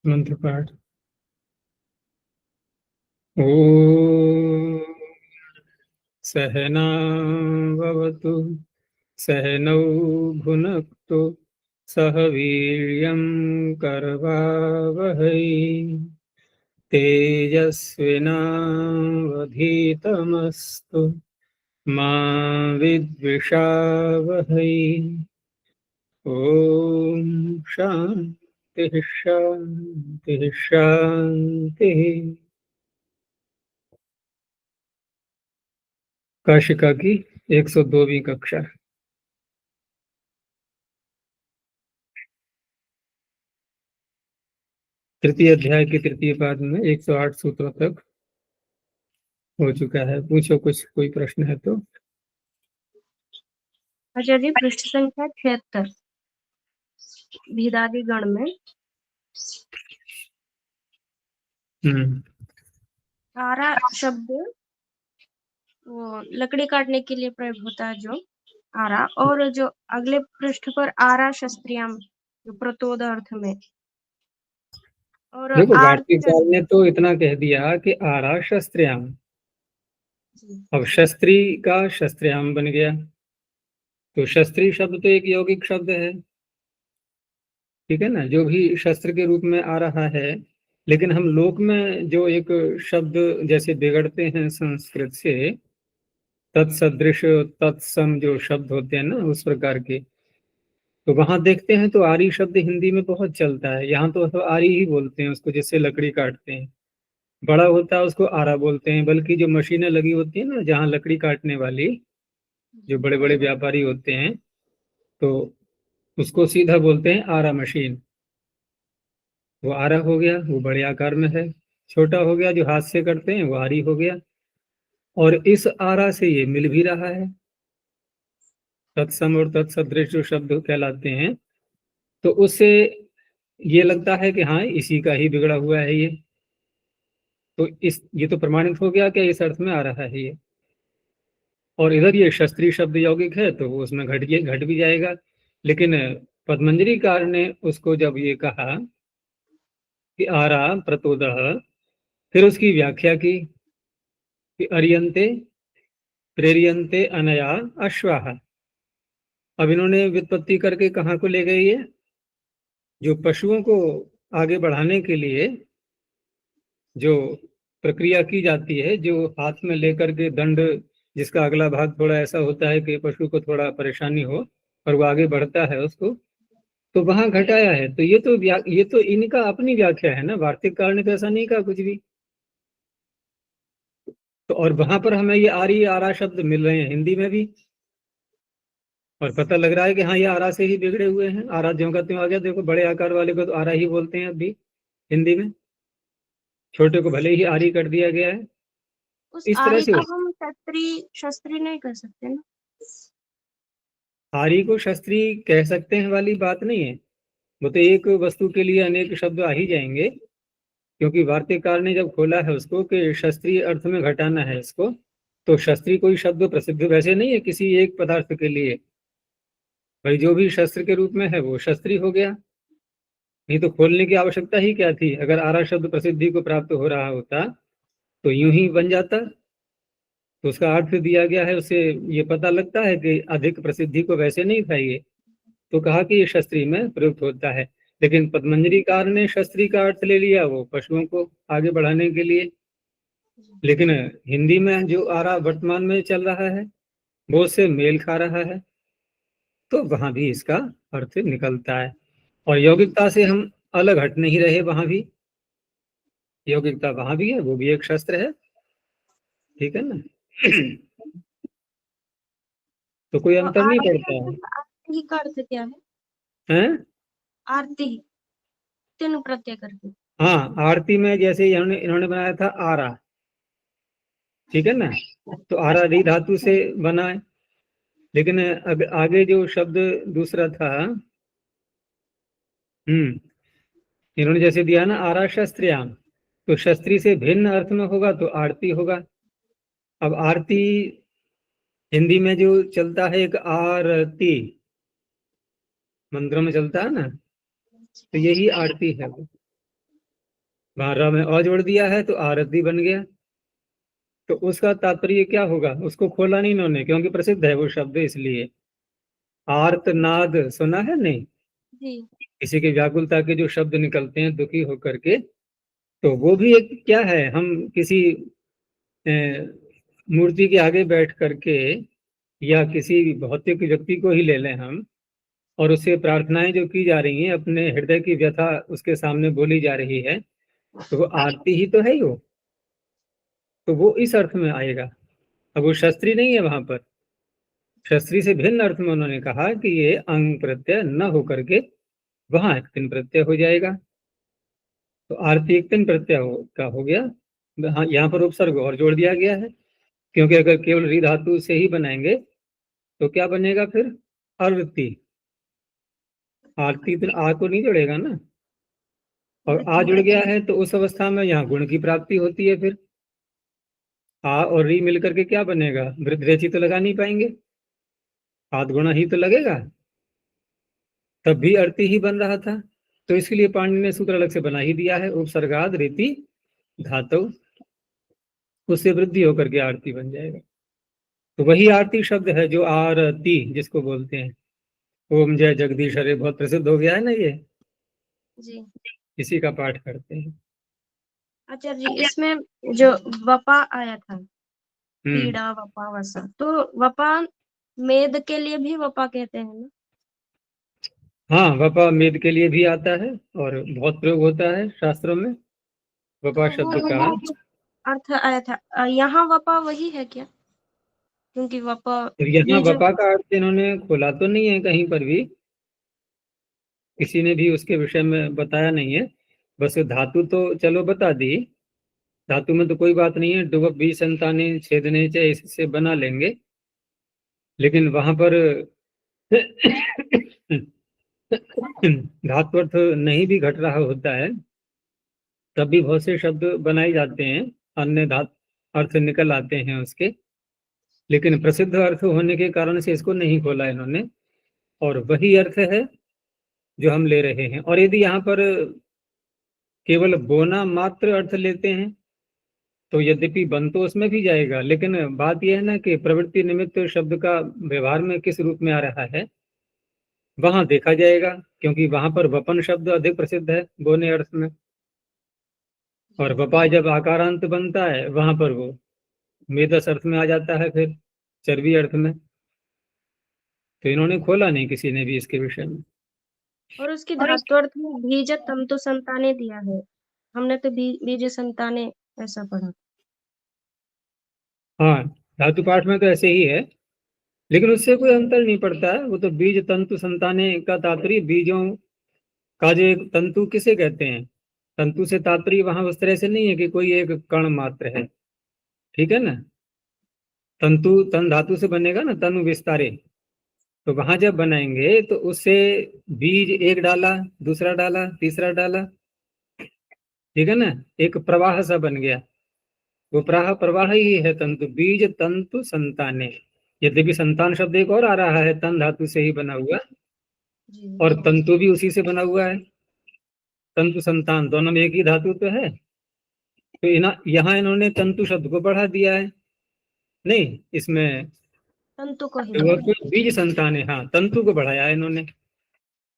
मंत्र पाठ। ओम सहना भवतु सहनौ भुनक्तु सह वीर्यं करवावहै तेजस्विनावधीतमस्तु मा विद्विषावहै। ओम शांति शांति शांति। काशिका की 102वीं कक्षा। तृतीय अध्याय के तृतीय पाद में 108 सूत्रों तक हो चुका है। पूछो कुछ, कोई प्रश्न है तो। आचार्य पृष्ठ संख्या 76 भिदादि गण में आरा शब्द वो लकड़ी काटने के लिए प्रयोग होता है जो आरा, और जो अगले पृष्ठ पर आरा शस्त्रियाम जो प्रतोद अर्थ में, और देखो आरती वार्तिककार ने तो इतना कह दिया कि आरा शस्त्रयाम। जी। अब शस्त्री का शस्त्रयाम बन गया, तो शस्त्री शब्द तो एक यौगिक शब्द है, ठीक है ना, जो भी शस्त्र के रूप में आ रहा है। लेकिन हम लोक में जो एक शब्द जैसे बिगड़ते हैं संस्कृत से, तत्सदृश तत्सम जो शब्द होते हैं ना, उस प्रकार के, तो वहां देखते हैं तो आरी शब्द हिंदी में बहुत चलता है। यहाँ तो सब आरी ही बोलते हैं उसको, जिससे लकड़ी काटते हैं। बड़ा होता है उसको आरा बोलते हैं, बल्कि जो मशीनें लगी होती है ना जहाँ लकड़ी काटने वाली, जो बड़े बड़े व्यापारी होते हैं, तो उसको सीधा बोलते हैं आरा मशीन। वो आरा हो गया, वो बड़े आकार में है। छोटा हो गया जो हाथ से करते हैं, वो आरी हो गया। और इस आरा से ये मिल भी रहा है। तत्सम और तत्सदृश जो शब्द कहलाते हैं, तो उससे ये लगता है कि हाँ इसी का ही बिगड़ा हुआ है ये। तो ये तो प्रमाणित हो गया कि इस अर्थ में आ रहा है ये। और इधर ये शस्त्री शब्द यौगिक है, तो वो उसमें घट भी जाएगा। लेकिन पद्मंजरीकार ने उसको जब ये कहा कि आरा प्रतोदः, फिर उसकी व्याख्या की कि अर्यन्ते प्रेरियन्ते अनया अश्वाः। अब इन्होंने व्युत्पत्ति करके कहाँ को ले गई है, जो पशुओं को आगे बढ़ाने के लिए जो प्रक्रिया की जाती है, जो हाथ में लेकर के दंड, जिसका अगला भाग थोड़ा ऐसा होता है कि पशु को थोड़ा परेशानी हो और वो आगे बढ़ता है उसको, तो वहां घटाया है। तो ये तो इनका अपनी व्याख्या है ना, वार्तिककार ने तो ऐसा नहीं कहा कुछ भी। तो और वहां पर हमें ये आरी आरा शब्द मिल रहे हैं हिंदी में भी, और पता लग रहा है कि हाँ ये आरा से ही बिगड़े हुए हैं। आरा ज्यों का त्यों आ गया। देखो बड़े आकार वाले को तो आरा ही बोलते हैं अभी हिंदी में, छोटे को भले ही आरी कर दिया गया है। उस इस तरह आरी से को हम शस्त्री नहीं कर सकते ना। आरी को शस्त्री कह सकते हैं वाली बात नहीं है। वो तो एक वस्तु के लिए अनेक शब्द आ ही जाएंगे, क्योंकि वार्तिककार ने जब खोला है उसको कि शस्त्रीय अर्थ में घटाना है इसको, तो शस्त्री कोई शब्द प्रसिद्ध वैसे नहीं है किसी एक पदार्थ के लिए। भाई जो भी शस्त्र के रूप में है वो शस्त्री हो गया। नहीं तो खोलने की आवश्यकता ही क्या थी। अगर आरा शब्द प्रसिद्धि को प्राप्त हो रहा होता तो यूं ही बन जाता। तो उसका अर्थ दिया गया है, उससे ये पता लगता है कि अधिक प्रसिद्धि को वैसे नहीं था ये। तो कहा कि ये शस्त्री में प्रयुक्त होता है। लेकिन पद्मंजरीकार ने शस्त्री का अर्थ ले लिया वो पशुओं को आगे बढ़ाने के लिए। लेकिन हिंदी में जो आरा वर्तमान में चल रहा है वो उससे मेल खा रहा है, तो वहां भी इसका अर्थ निकलता है। और यौगिकता से हम अलग हट नहीं रहे, वहां भी यौगिकता वहां भी है, वो भी एक शस्त्र है, ठीक है ना। तो कोई तो अंतर नहीं आरती पड़ता है। आरती का अर्थ क्या है? हैं? आरती तीन प्रत्यय करके। हाँ, आरती में जैसे इन्होंने इन्होंने बनाया था आरा, ठीक है ना, तो आरा री धातु से बना है। लेकिन आगे जो शब्द दूसरा था, इन्होंने जैसे दिया ना आरा शस्त्रयाम, तो शस्त्री से भिन्न अर्थ में होगा तो आरती होगा। अब आरती हिंदी में जो चलता है एक आरती, मंत्रों में चलता है ना, तो यही आरती है वो। वहां र में अ जोड़ दिया है तो आरती बन गया। तो उसका तात्पर्य क्या होगा, उसको खोला नहीं इन्होंने, क्योंकि प्रसिद्ध है वो शब्द इसलिए। आर्तनाद सुना है नहीं, जी किसी की व्याकुलता के जो शब्द निकलते हैं दुखी होकर के, तो वो भी एक क्या है, हम किसी अ, मूर्ति के आगे बैठ करके या किसी भौतिक व्यक्ति को ही ले लें हम, और उससे प्रार्थनाएं जो की जा रही हैं, अपने हृदय की व्यथा उसके सामने बोली जा रही है, तो वो आरती ही तो है ही वो। तो वो इस अर्थ में आएगा। अब वो शस्त्री नहीं है वहां पर, शस्त्री से भिन्न अर्थ में उन्होंने कहा कि ये अंग प्रत्यय न होकर के वहां एक तिन प्रत्यय हो जाएगा। तो आरती एक तिन प्रत्यय का हो गया। हाँ, यहाँ पर उपसर्ग और जोड़ दिया गया है, क्योंकि अगर केवल री धातु से ही बनाएंगे तो क्या बनेगा फिर, आरती। आरती तो आ को नहीं जोड़ेगा ना, और आ जुड़ गया है तो उस अवस्था में यहाँ गुण की प्राप्ति होती है। फिर आ और री मिलकर के क्या बनेगा, वृद्धि तो लगा नहीं पाएंगे, आध गुणा ही तो लगेगा, तब भी अर्थी ही बन रहा था। तो इसके लिए पाणिनि ने सूत्र अलग से बना ही दिया है, उपसर्गाद रीति धातु, उससे वृद्धि होकर के आरती बन जाएगा। तो वही आरती शब्द है जो आरती जिसको बोलते हैं। ओम जय जगदीश हरे बहुत प्रसिद्ध हो गया है ना ये, जी। इसी का पाठ करते हैं। आचार्य जी, इसमें जो वपा आया था, हम्म। पीड़ा वपा वसा, तो वपा मेद के लिए भी वपा कहते हैं ना? हाँ, वपा मेद के लिए भी आता है और बहुत प्रयोग होता है शास्त्रों में तो वपा वो शब्द का। जो अर्थ आया था, यहाँ वपा वही है क्या? क्योंकि वपा तो यहाँ बीज। वपा का अर्थ इन्होंने खोला तो नहीं है कहीं पर भी, किसी ने भी उसके विषय में बताया नहीं है। बस धातु तो चलो बता दी, धातु में तो कोई बात नहीं है, डुबब भी संताने छेदने चाहे इससे बना लेंगे, लेकिन वहां पर धातु अर्थ नहीं भी घट रहा होता है, तब भी बहुत से शब्द बनाए जाते हैं, अन्य धातु अर्थ निकल आते हैं उसके, लेकिन प्रसिद्ध अर्थ होने के कारण से इसको नहीं खोला इन्होंने, और वही अर्थ है जो हम ले रहे हैं। और यदि यहाँ पर केवल बोना मात्र अर्थ लेते हैं तो यद्यपि बन तो उसमें भी जाएगा, लेकिन बात यह है ना कि प्रवृत्ति निमित्त शब्द का व्यवहार में किस रूप में आ रहा है वहां देखा जाएगा, क्योंकि वहां पर वपन शब्द अधिक प्रसिद्ध है बोने अर्थ में, और वपा जब आकारांत बनता है वहां पर वो मेदस अर्थ में आ जाता है, फिर चर्बी अर्थ में। तो इन्होंने खोला नहीं किसी ने भी इसके विषय में। और उसकी धातु अर्थ में बीज तंतु संताने दिया है, हमने तो बीज संताने ऐसा पढ़ा। हाँ, धातु पाठ में तो ऐसे ही है, लेकिन उससे कोई अंतर नहीं पड़ता है। वो तो बीज तंतु संताने का तात्पर्य, बीजों का जो एक तंतु किसे कहते हैं, तंतु से तात्पर्य वहां उस तरह से नहीं है कि कोई एक कण मात्र है, ठीक है ना। तंतु तन धातु से बनेगा ना, तनु विस्तारे, तो वहां जब बनाएंगे तो उससे बीज एक डाला, दूसरा डाला, तीसरा डाला, ठीक है ना, एक प्रवाह सा बन गया। वो प्रवाह प्रवाह ही है तंतु, बीज तंतु संताने। यद्यपि संतान शब्द एक और आ रहा है, तन धातु से ही बना हुआ, जी। और तंतु भी उसी से बना हुआ है, तंतु संतान दोनों में एक ही धातु तो है। तो यहाँ इन्होंने तंतु शब्द को बढ़ा दिया है, नहीं इसमें तंतु को ही वो बढ़ा। तो बीज संतान है, हाँ तंतु को बढ़ाया है इन्होंने,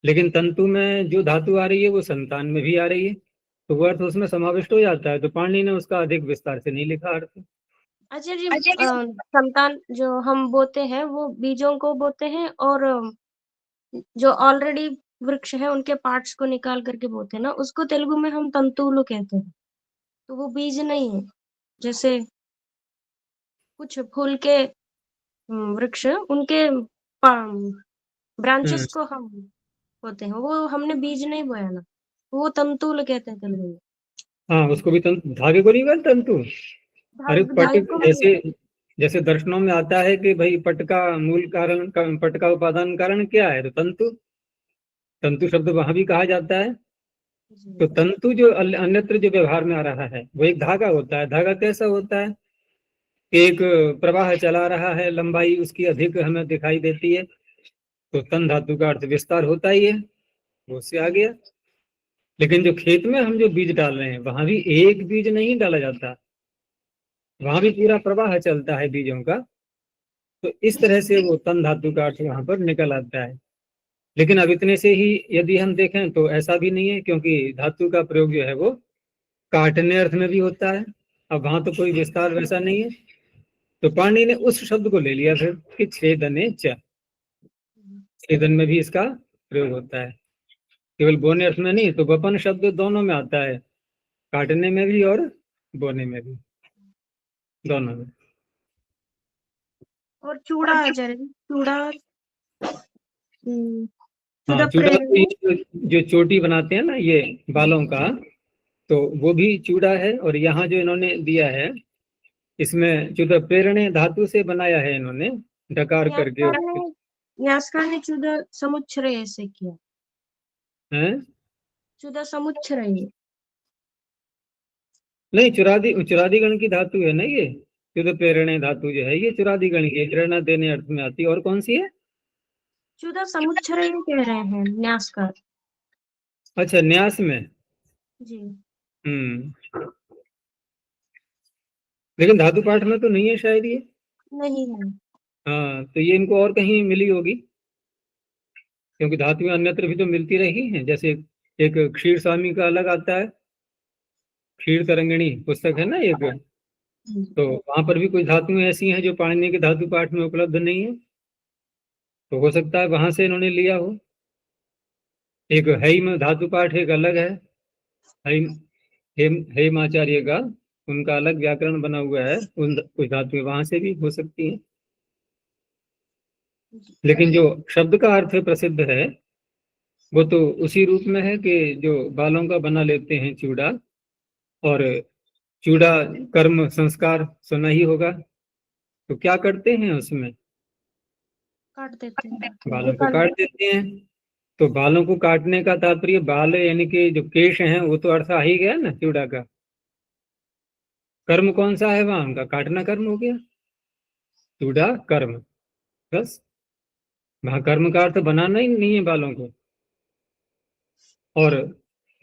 लेकिन तंतु में जो धातु आ रही है वो संतान में भी आ रही है, तो वो अर्थ उसमें समाविष्ट हो जाता है। तो पाणिनि ने उसका अधिक विस्तार से नहीं लिखा अर्थ। अच्छा जी, संतान जो हम बोते हैं वो बीजों को बोते हैं, और जो ऑलरेडी वृक्ष है उनके पार्ट्स को निकाल करके बोते हैं ना, उसको तेलुगु में हम तंतुलु कहते हैं। तो वो बीज नहीं है। जैसे कुछ फूल के वृक्ष, उनके हम्म। ब्रांचेस को हम बोते हैं, वो हमने बीज नहीं बोया ना, वो तंतुल कहते हैं तेलुगु में। हाँ, उसको भी तंतु, धागे को नहीं कहते तंतु। अरे पट, धागे को भी। जैसे जैसे दर्शनों में आता है कि भाई पट का मूल कारण पट का उपादान कारण क्या है, तो तंतु, तंतु शब्द वहां भी कहा जाता है। तो जी। तंतु जो अन्यत्र जो व्यवहार में आ रहा है वो एक धागा होता है। धागा कैसा होता है, एक प्रवाह चला रहा है, लंबाई उसकी अधिक हमें दिखाई देती है, तो तन धातु का अर्थ विस्तार होता ही है, वो उससे आ गया। लेकिन जो खेत में हम जो बीज डाल रहे हैं वहां भी एक बीज नहीं डाला जाता, वहां भी पूरा प्रवाह चलता है बीजों का। तो इस तरह से वो तन धातु का अर्थ वहां पर निकल आता है। लेकिन अब इतने से ही यदि हम देखें तो ऐसा भी नहीं है, क्योंकि धातु का प्रयोग जो है वो काटने अर्थ में भी होता है। अब वहां तो कोई विस्तार वैसा नहीं है, तो पाणिनि ने उस शब्द को ले लिया फिर कि छेदने च, छेदन में भी इसका प्रयोग होता है, केवल बोने अर्थ में नहीं। तो वपन शब्द दोनों में आता है, काटने में भी और बोने में भी, दोनों में। और चूड़ा आचार्य जी, चूड़ा हाँ, चूड़ा चूड़ा तो प्रेरणा। ये जो चोटी बनाते हैं ना ये बालों का, तो वो भी चूड़ा है। और यहाँ जो इन्होंने दिया है इसमें चूड़ा प्रेरणे धातु से बनाया है इन्होंने, डकार करके उसके। न्यासकार ने चूड़ा समुच्चय से किया, हैं? चूड़ा समुच्चय। नहीं, चुरादी गण की धातु है ना ये। चूड़ा प्रेरणे धातु जो है ये चुरादी गण की है, प्रेरणा देने अर्थ में आती है। और कौन सी है? चूड़ा समुच्चय कह रहे हैं न्यासकार अच्छा, न्यास में। जी। हम्म। लेकिन धातु पाठ में तो नहीं है शायद ये। नहीं है। हाँ, तो ये इनको और कहीं मिली होगी, क्योंकि धातुएं अन्यत्र भी तो मिलती रही हैं। जैसे एक क्षीर स्वामी का अलग आता है, क्षीर तरंगिणी पुस्तक है ना एक, तो वहां पर भी कुछ धातुएं ऐसी हैं जो पाणिनि के धातु पाठ में उपलब्ध नहीं है, तो हो सकता है वहां से इन्होंने लिया हो। एक हैम धातु पाठ एक अलग है, हैम हेमाचार्य का, उनका अलग व्याकरण बना हुआ है, उन कुछ धातुएं वहां से भी हो सकती हैं। लेकिन जो शब्द का अर्थ प्रसिद्ध है वो तो उसी रूप में है कि जो बालों का बना लेते हैं चूड़ा। और चूड़ा कर्म संस्कार सुना ही होगा, तो क्या करते हैं उसमें? काट देते हैं, बालों को निकाल काट देते देते हैं। तो बालों को काटने का तात्पर्य, बाल यानी कि जो केश हैं वो तो अर्थ आ ही गया ना चूड़ा का। कर्म कौन सा है वहां? उनका काटना कर्म हो गया, चूड़ा कर्म, बस। वहां कर्म का अर्थ बनाना ही नहीं है बालों को। और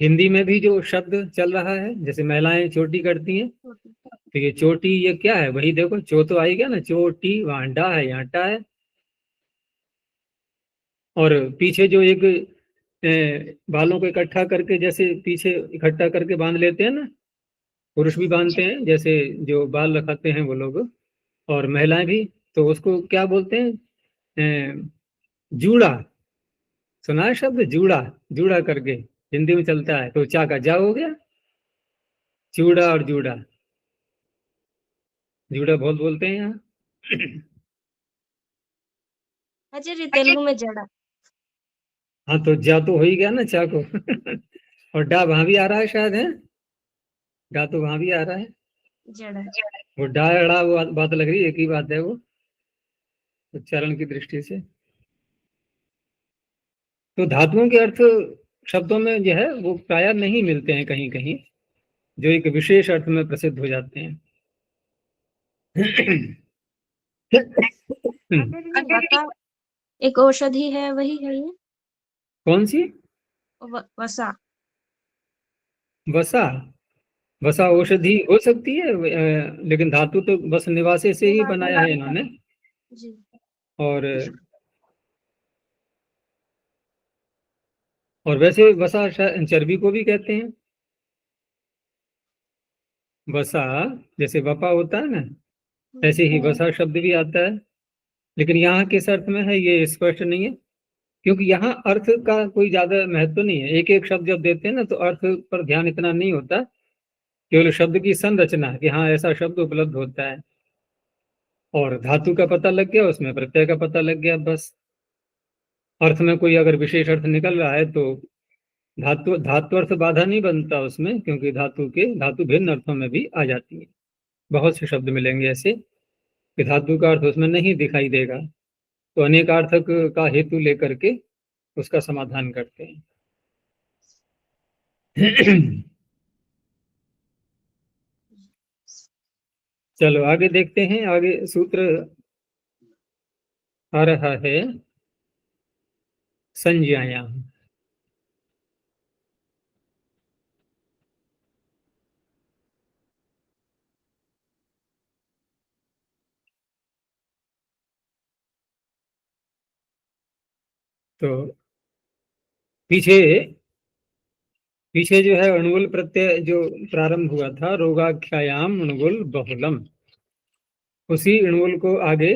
हिंदी में भी जो शब्द चल रहा है, जैसे महिलाएं चोटी करती हैं, छोटे। तो ये चोटी ये क्या है? वही देखो, चो तो आई गया ना, चोटी, वहां डा है, यहाँ टा है। और पीछे जो एक बालों को इकट्ठा करके जैसे पीछे इकट्ठा करके बांध लेते हैं ना, पुरुष भी बांधते हैं, जैसे जो बाल रखाते हैं वो लोग, और महिलाएं भी। तो उसको क्या बोलते हैं? जूड़ा। सुना है शब्द जूड़ा? जूड़ा करके हिंदी में चलता है, तो चा का जा हो गया, चूड़ा और जूड़ा। जूड़ा बहुत बोलते हैं यहाँ। आचार्य तेलुगु में जड़ा। हाँ, तो जा तो हो ही गया ना चा को। और डा वहां भी आ रहा है शायद, है? डा तो वहां भी आ रहा है। जड़ा। वो डा अड़ा वो बात लग रही है, एक ही बात है वो उच्चारण की दृष्टि से। तो धातुओं के अर्थ शब्दों में जो है वो प्राय नहीं मिलते हैं, कहीं कहीं जो एक विशेष अर्थ में प्रसिद्ध हो जाते हैं। आचार्य जी वसा एक औषधि है, वही है ये? कौन सी? वसा। वसा? वसा औषधि हो सकती है, लेकिन धातु तो बस निवासे से ही निवास बनाया है इन्होंने। जी। और और वैसे वसा चर्बी को भी कहते हैं। वसा जैसे वपा होता है ना, ऐसे ही वसा शब्द भी आता है। लेकिन यहाँ किस अर्थ में है ये स्पष्ट नहीं है, क्योंकि यहाँ अर्थ का कोई ज्यादा महत्व नहीं है। एक एक शब्द जब देते हैं ना तो अर्थ पर ध्यान इतना नहीं होता, केवल शब्द की संरचना कि हाँ ऐसा शब्द उपलब्ध होता है, और धातु का पता लग गया, उसमें प्रत्यय का पता लग गया, बस। अर्थ में कोई अगर विशेष अर्थ निकल रहा है तो धातु धातु अर्थ बाधा नहीं बनता उसमें, क्योंकि धातु भिन्न अर्थों में भी आ जाती है। बहुत से शब्द मिलेंगे ऐसे कि धातु का अर्थ उसमें नहीं दिखाई देगा, तो अनेकार्थक का हेतु लेकर के उसका समाधान करते हैं। चलो आगे देखते हैं। आगे सूत्र आ रहा है संज्ञायाम। तो पीछे पीछे जो है अणुगुल प्रत्यय जो प्रारंभ हुआ था, रोगाख्यायाम अणुगुल बहुलम, उसी अणुगुल को आगे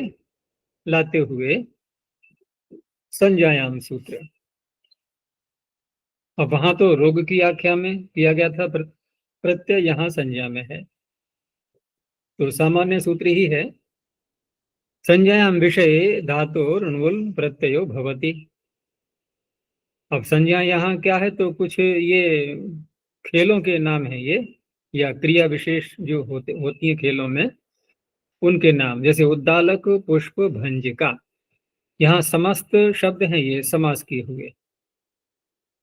लाते हुए संज्ञायाम सूत्र। अब वहां तो रोग की आख्या में किया गया था प्रत्यय, यहाँ संज्ञा में है, तो सामान्य सूत्र ही है। संज्ञायाम विषये धातोर अणुगुल प्रत्ययो भवति। अब संज्ञा यहाँ क्या है, तो कुछ ये खेलों के नाम है ये, या क्रिया विशेष जो होती है खेलों में, उनके नाम, जैसे उद्दालक, पुष्प, भंजिका, यहाँ समस्त शब्द हैं ये समास किए हुए,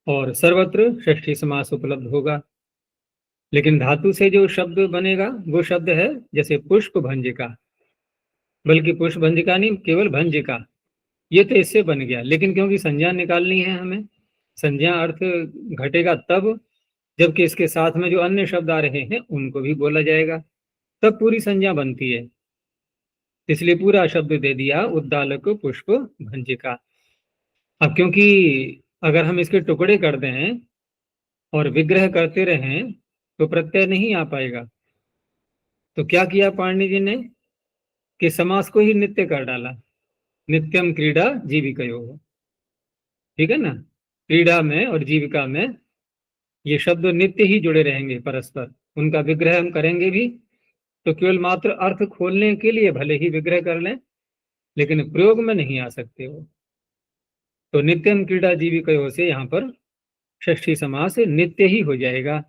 और सर्वत्र षष्ठी समास उपलब्ध होगा। लेकिन धातु से जो शब्द बनेगा वो शब्द है जैसे पुष्प भंजिका, बल्कि पुष्प भंजिका नहीं, केवल भंजिका, ये तो इससे बन गया। लेकिन क्योंकि संज्ञा निकालनी है हमें, संज्ञा अर्थ घटेगा तब जबकि इसके साथ में जो अन्य शब्द आ रहे हैं उनको भी बोला जाएगा, तब पूरी संज्ञा बनती है। इसलिए पूरा शब्द दे दिया उद्दालक, पुष्प, भंजिका। अब क्योंकि अगर हम इसके टुकड़े कर दें और विग्रह करते रहें तो प्रत्यय नहीं आ पाएगा। तो क्या किया पाणिनि जी ने कि समास को ही नित्य कर डाला, नित्यम क्रीडा जीविकयोः। ठीक है ना, क्रीडा में और जीविका में ये शब्द नित्य ही जुड़े रहेंगे परस्पर, उनका विग्रह हम करेंगे भी तो केवल मात्र अर्थ खोलने के लिए भले ही विग्रह कर लें, लेकिन प्रयोग में नहीं आ सकते वो। तो नित्यम क्रीडा जीविकयोः से यहाँ पर षष्ठी समास नित्य ही हो जाएगा।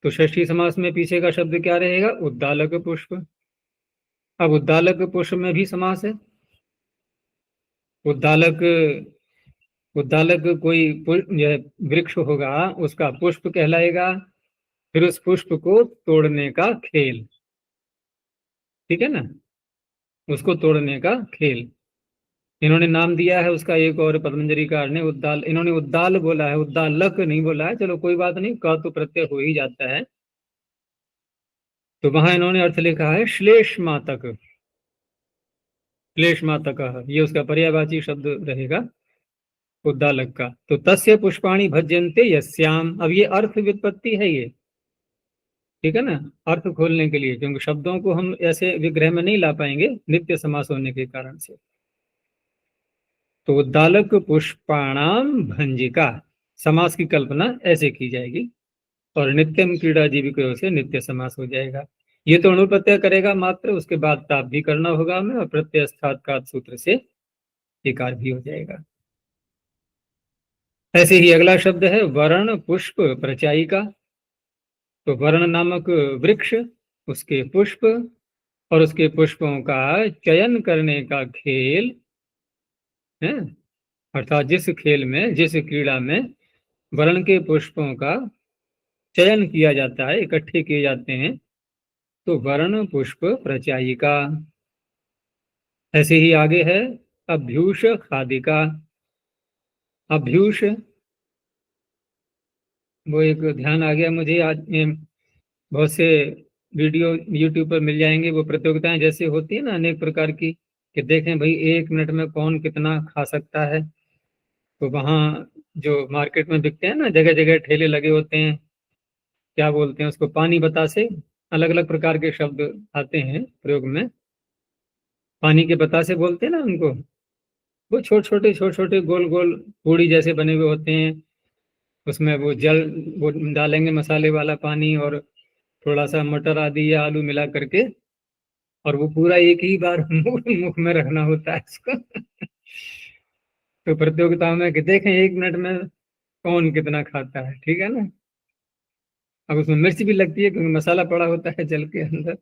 तो षष्ठी समास में पीछे का शब्द क्या रहेगा, उद्दालक पुष्प। अब उद्दालक पुष्प में भी समास है। उद्दालक कोई वृक्ष होगा, उसका पुष्प कहलाएगा, फिर उस पुष्प को तोड़ने का खेल, ठीक है ना, उसको तोड़ने का खेल इन्होंने नाम दिया है उसका एक, और पद्मंजरीकार ने उद्दाल, इन्होंने उद्दाल बोला है, उद्दालक नहीं बोला है। चलो कोई बात नहीं, क तो प्रत्यय हो ही जाता है। तो वहां इन्होंने अर्थ लिखा है श्लेष्मातक, श्लेष्मातक, ये उसका पर्यायवाची शब्द रहेगा उद्दालक का। तो तस्य पुष्पाणि भज्यन्ते यस्याम, अब ये अर्थ व्युत्पत्ति है ये, ठीक है ना, अर्थ खोलने के लिए, क्योंकि शब्दों को हम ऐसे विग्रह में नहीं ला पाएंगे नित्य समास होने के कारण से। तो उद्दालक पुष्पाणाम भंजिका, समास की कल्पना ऐसे की जाएगी, और नित्यम क्रीडा जीविकयोः से नित्य समास हो जाएगा। ये तो अणु प्रत्यय करेगा मात्र, उसके बाद ताप भी करना होगा हमें, और प्रत्यय स्थात्कात सूत्र से इकार भी हो जाएगा। ऐसे ही अगला शब्द है वर्ण पुष्प प्रचायिका। तो वर्ण नामक वृक्ष, उसके पुष्प और उसके पुष्पों का चयन करने का खेल है, अर्थात जिस खेल में, जिस क्रीड़ा में वर्ण के पुष्पों का चयन किया जाता है, इकट्ठे किए जाते हैं, तो वर्ण पुष्प प्रचायिका। ऐसे ही आगे है अभ्यूष खादिका। अभ्यूष, वो एक ध्यान आ गया मुझे आज, बहुत से वीडियो यूट्यूब पर मिल जाएंगे, वो प्रतियोगिताएं जैसे होती है ना अनेक प्रकार की, कि देखें भाई 1 मिनट में कौन कितना खा सकता है। तो वहाँ जो मार्केट में बिकते हैं ना, जगह जगह ठेले लगे होते हैं, क्या बोलते हैं उसको, पानी बतासे, अलग अलग प्रकार के शब्द आते हैं प्रयोग में। पानी के बतासे बोलते हैं ना उनको, वो छोटे छोटे गोल गोल पूड़ी जैसे बने हुए होते हैं, उसमें वो जल वो डालेंगे मसाले वाला पानी और थोड़ा सा मटर आदि या आलू मिला करके, और वो पूरा एक ही बार मुख में रखना होता है इसको। तो प्रतियोगिताओं में कि देखें 1 मिनट में कौन कितना खाता है, ठीक है ना। अब उसमें मिर्च भी लगती है क्योंकि मसाला पड़ा होता है जल के अंदर।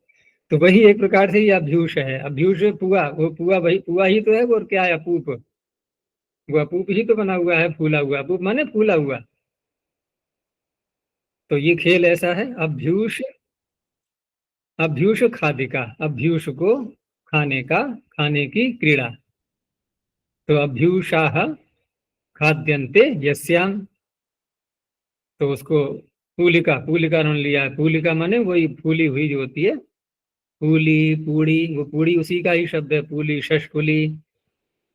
तो वही एक प्रकार से ये अभ्यूष है। अभ्यूष पुआ, वो पुआ वही पुआ ही तो है, वो क्या है, अपूप, वो अपूप ही तो बना हुआ है, फूला हुआ, अपूप माने फूला हुआ। तो ये खेल ऐसा है, अभ्यूष, अभ्यूष खादिका, अभ्यूष को खाने का, खाने की क्रीड़ा। तो अभ्यूषाः खाद्यन्ते यस्याम, तो उसको पूलिका, पूलिका उन्होंने लिया है, पूलिका माने वही फूली हुई जो होती है, पूली पूड़ी, वो पूड़ी उसी का ही शब्द है, पूली, शशफुली।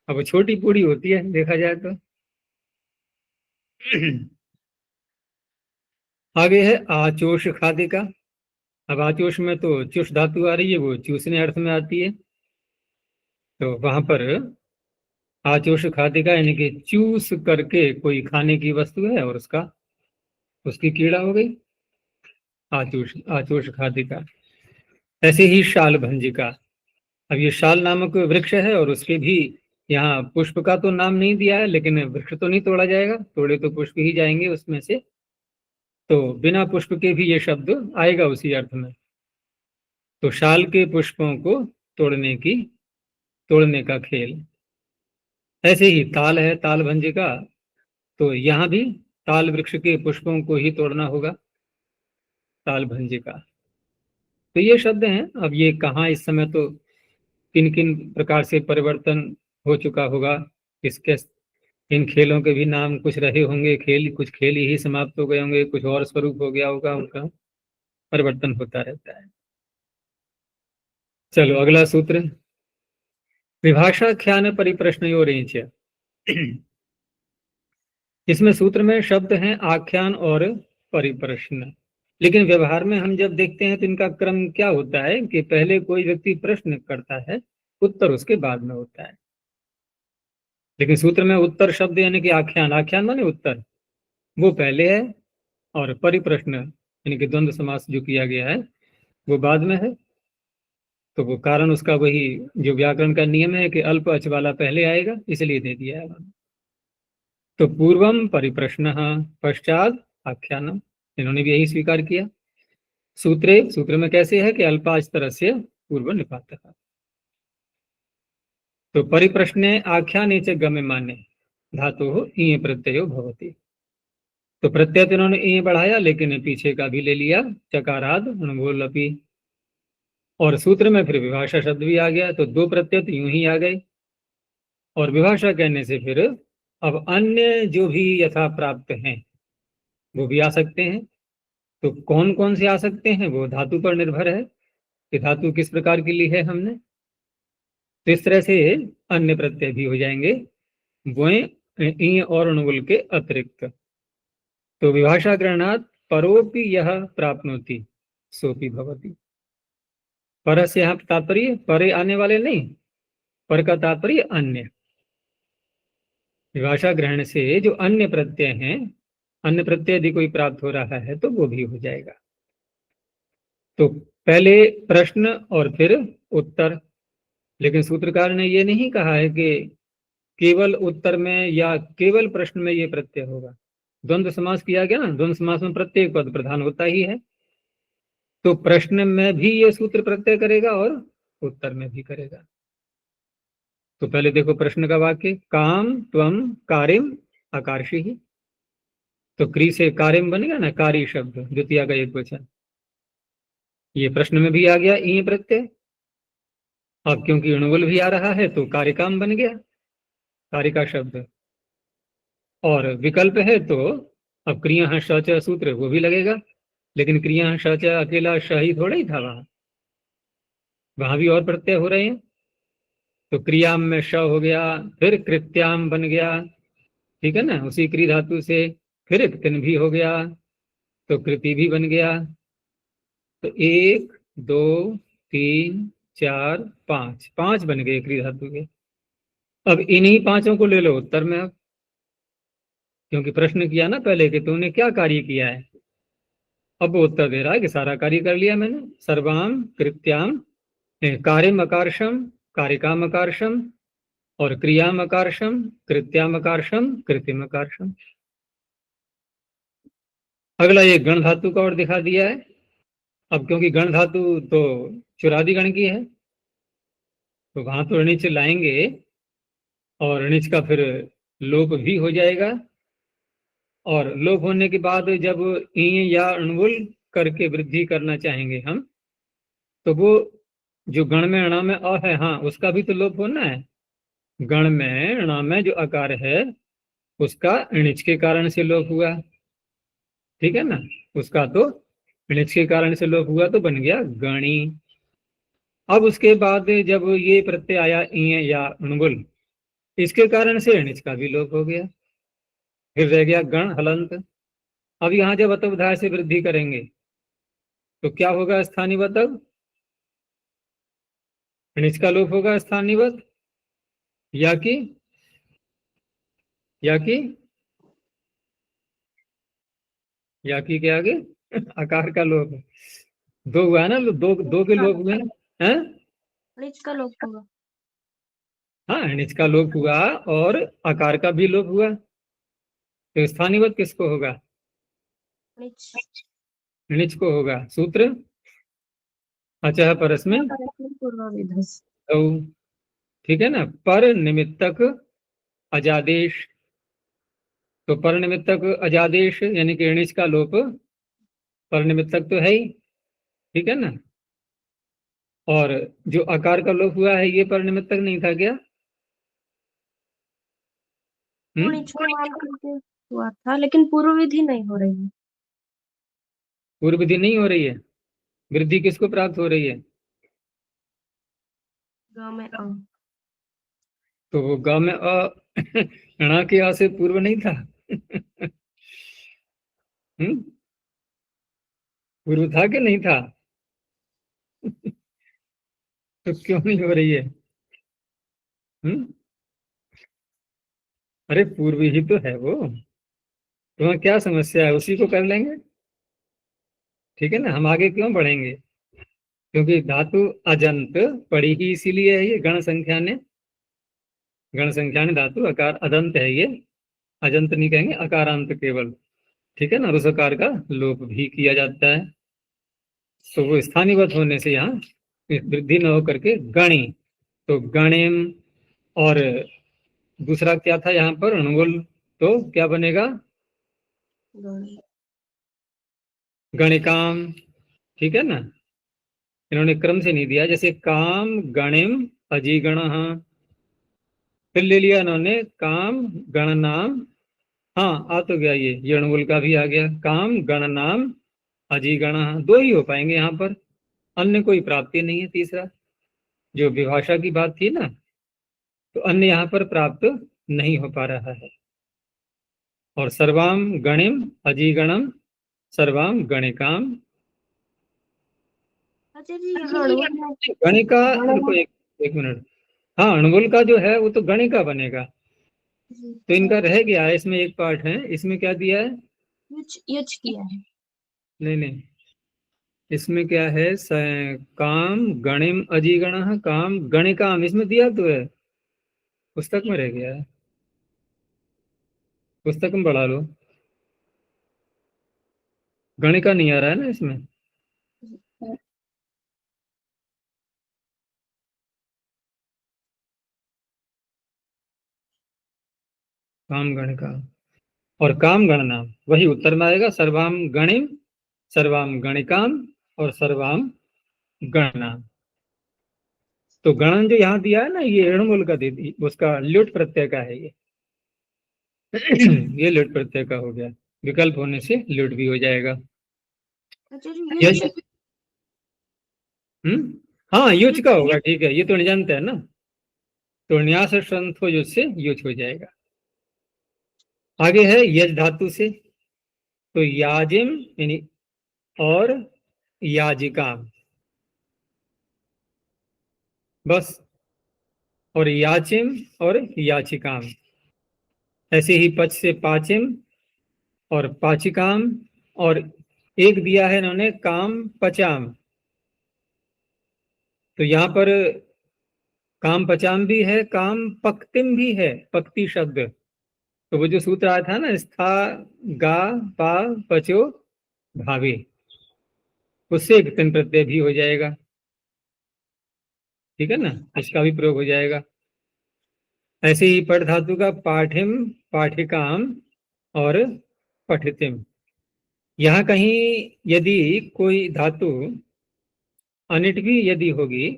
अब वो छोटी पूड़ी होती है देखा जाए तो, आगे है आचोष खादिका। अब आचोष में तो चुष धातु आ रही है, वो चूसने अर्थ में आती है, तो वहां पर आचोष खादिका यानी कि चूस करके कोई खाने की वस्तु है और उसकी कीड़ा हो गई, आचोष आचोष खादिका। ऐसे ही शाल भंजिका। अब ये शाल नामक वृक्ष है और उसके भी यहाँ पुष्प का तो नाम नहीं दिया है, लेकिन वृक्ष तो नहीं तोड़ा जाएगा, तोड़े तो पुष्प ही जाएंगे उसमें से, तो बिना पुष्प के भी ये शब्द आएगा उसी अर्थ में। तो शाल के पुष्पों को तोड़ने का खेल। ऐसे ही ताल है, ताल भंजिका, तो यहाँ भी ताल वृक्ष के पुष्पों को ही तोड़ना होगा, ताल भंजिका। तो ये शब्द हैं। अब ये कहाँ इस समय तो किन किन प्रकार से परिवर्तन हो चुका होगा, इसके इन खेलों के भी नाम कुछ रहे होंगे, कुछ खेल ही समाप्त हो गए होंगे, कुछ और स्वरूप हो गया होगा, उनका परिवर्तन होता रहता है। चलो अगला सूत्र, विभाषाख्यान परिप्रश्नयोरेंच। इसमें सूत्र में शब्द हैं आख्यान और परिप्रश्न, लेकिन व्यवहार में हम जब देखते हैं तो इनका क्रम क्या होता है कि पहले कोई व्यक्ति प्रश्न करता है, उत्तर उसके बाद में होता है। लेकिन सूत्र में उत्तर शब्द यानी कि आख्यान, आख्यान माने उत्तर, वो पहले है, और परिप्रश्न यानी कि द्वंद्व समास जो किया गया है वो बाद में है। तो वो कारण उसका वही जो व्याकरण का नियम है कि अल्प अच वाला पहले आएगा, इसलिए दे दिया है। तो पूर्वम परिप्रश्न, पश्चात आख्यानम, इन्होंने भी यही स्वीकार किया। सूत्र में कैसे है कि अल्पाच तरस्य पूर्व निपात। तो परिप्रश्ने आख्याने च गम्य माने धातु ईय प्रत्ययो भवति। तो प्रत्यय तो इन्होंने ईय बढ़ाया, लेकिन पीछे का भी ले लिया, चकाराद अणुभोलपि। और सूत्र में फिर विभाषा शब्द भी आ गया, तो दो प्रत्यय तो यूं ही आ गए। और विभाषा कहने से फिर अब अन्य जो भी यथा प्राप्त हैं वो भी आ सकते हैं। तो कौन कौन से आ सकते हैं वो धातु पर निर्भर है कि धातु किस प्रकार की ली है हमने। तो इस तरह से अन्य प्रत्यय भी हो जाएंगे वो ईय और अणुगुल के अतिरिक्त। तो विभाषा ग्रहणात् परोपि यह प्राप्नोति सोपि भवति। पर से यहाँ तात्पर्य परे आने वाले नहीं, पर का तात्पर्य अन्य। विभाषा ग्रहण से जो अन्य प्रत्यय हैं, अन्य प्रत्यय यदि कोई प्राप्त हो रहा है तो वो भी हो जाएगा। तो पहले प्रश्न और फिर उत्तर, लेकिन सूत्रकार ने ये नहीं कहा है कि केवल उत्तर में या केवल प्रश्न में ये प्रत्यय होगा। द्वंद्व समास किया गया ना, द्वंद्व समास में प्रत्येक पद प्रधान होता ही है, तो प्रश्न में भी ये सूत्र प्रत्यय करेगा और उत्तर में भी करेगा। तो पहले देखो प्रश्न का वाक्य, काम त्वम कारिम आकार्षि ही। तो क्री से कारिम बनेगा ना, कारी शब्द द्वितीय का एक वचन, ये प्रश्न में भी आ गया ई प्रत्यय। अब क्योंकि अणुवल भी आ रहा है तो कारिकाम बन गया, कारिका शब्द। और विकल्प है तो अब क्रिया शौच सूत्र वो भी लगेगा, लेकिन क्रिया शौच अकेला श ही थोड़ा ही था, वहां भी और प्रत्यय हो रहे हैं। तो क्रियाम में श हो गया, फिर कृत्याम बन गया, ठीक है ना, उसी क्री धातु से। फिर कृतिन भी हो गया, तो कृति भी बन गया। तो 1 2 3 4 5 5 बन गए क्री धातु के। अब इन्हीं पांचों को ले लो उत्तर में, अब क्योंकि प्रश्न किया ना पहले कि तूने क्या कार्य किया है, अब वो उत्तर दे रहा है कि सारा कार्य कर लिया मैंने। सर्वाम कृत्याम कार्यम अकार्षम कारिकाम अकार्षम और क्रियाम अकार्षम कृत्याम अकार्षम कृतिम अकार्षम। अगला ये गण धातु का और दिखा दिया है। अब क्योंकि गण धातु तो चुरादी गण की है, तो वहां तो ऋणिच लाएंगे और ऋणिच का फिर लोप भी हो जाएगा। और लोप होने के बाद जब ई या अणुवुल करके वृद्धि करना चाहेंगे हम, तो वो जो गण में अणा में अ है, हाँ उसका भी तो लोप होना है। गण में अणा में जो अकार है उसका ऋणिच के कारण से लोप हुआ, ठीक है ना, उसका तो ऋणिच के कारण से लोप हुआ तो बन गया गणी। अब उसके बाद जब ये प्रत्यय आया ई या अणुवुल, इसके कारण से ऋणिच का भी लोप हो गया। फिर रह गया गण हलंत। अब यहाँ जब अतुवधाय से वृद्धि करेंगे तो क्या होगा? स्थानीवत। णिच का लोप होगा स्थानीवत, या कि या कि या कि क्या आगे? आकार का लोप। दो हुआ है ना, दो दो के लोप में है। णिच का लोप होगा। हाँ, णिच का लोप हुआ और आकार का भी लोप हुआ, तो स्थानीवत किसको होगा? णिच। णिच को होगा। सूत्र अचः परस्मै पूर्वविधस्। तो ठीक है ना। पर निमित्तक अजादेश, तो पर निमित्तक अजादेश यानी कि णिच का लोप पर निमित्तक तो है ही, ठीक है ना। और जो आकार का लोप हुआ है ये पर निमित्तक नहीं था क्या? णिच को मान करके हुआ था, लेकिन पूर्व विधि नहीं हो रही है। पूर्व विधि नहीं हो रही है। वृद्धि किसको प्राप्त हो रही है? ग में अ। तो वो ग में णा के आ से पूर्व नहीं था। पूर्व था कि नहीं था? तो क्यों नहीं हो रही है? अरे पूर्व ही तो है वो, तुम्हें क्या समस्या है? उसी को कर लेंगे, ठीक है ना। हम आगे क्यों बढ़ेंगे? क्योंकि धातु अजंत पड़ी ही इसीलिए है, ये गण संख्या ने, गण संख्या ने धातु अकार अदंत है ये, अजंत नहीं कहेंगे, अकारांत केवल, ठीक है ना। उस अकार का लोप भी किया जाता है, तो वो स्थानीवत होने से यहाँ वृद्धि न होकर के गणी, तो गणिम। और दूसरा क्या था यहाँ पर? अणुगुल, तो क्या बनेगा? गणिकाम, ठीक है ना। इन्होंने क्रम से नहीं दिया, जैसे काम गणिम अजीगण, फिर ले लिया इन्होंने काम गणनाम। हाँ आ तो गया, ये अणुगुल का भी आ गया, काम गणनाम अजीगण। दो ही हो पाएंगे यहाँ पर, अन्य कोई प्राप्ति नहीं है। तीसरा जो विभाषा की बात थी ना, तो अन्य यहाँ पर प्राप्त नहीं हो पा रहा है। और सर्वाम गणिम अजीगणम सर्वाम गणिकाम। अच्छा जी, यहाँ अणुगुल गणिका, रुको एक मिनट। हाँ, अणुगुल का जो है वो तो गणिका बनेगा, तो इनका रह गया है। इसमें एक पार्ट है, इसमें क्या दिया है? यच किया है। नहीं नहीं, इसमें क्या है? काम गणिम अजीगण काम गणिकाम, इसमें दिया तो है, पुस्तक में रह गया है, पुस्तक में बढ़ा लो। गणिका नहीं आ रहा है ना इसमें। काम गणिका और काम गणनाम वही उत्तर में आएगा। सर्वाम गणिम सर्वाम गणिकाम और सर्वाम गणनाम। तो गणन जो यहाँ दिया है ना, ये ऋणमूल का दे दी, उसका ल्युट प्रत्यय का है ये। ये ल्युट प्रत्यय का हो गया, विकल्प होने से ल्युट भी हो जाएगा। अच्छा जी, हाँ युच का होगा, ठीक है। ये तो निजंत है ना, तो न्यास संत हो युच से युच हो जाएगा। आगे है यज धातु से, तो याजिम यानी और याजिकाम, बस। और याचिम और याचिकाम, ऐसे ही पच से पाचिम और पाचिकाम, और एक दिया है इन्होंने काम पचाम, तो यहाँ पर काम पचाम भी है, काम पक्तिम भी है, पक्ति शब्द। तो वो जो सूत्र आया था ना, स्था गा पा पचो भावे, उससे एक तिन प्रत्यय भी हो जाएगा, ठीक है ना, इसका भी प्रयोग हो जाएगा। ऐसे ही पठ धातु का पाठिम पाठिकाम और पठितिम। यहाँ कहीं यदि कोई धातु अनिट भी यदि होगी,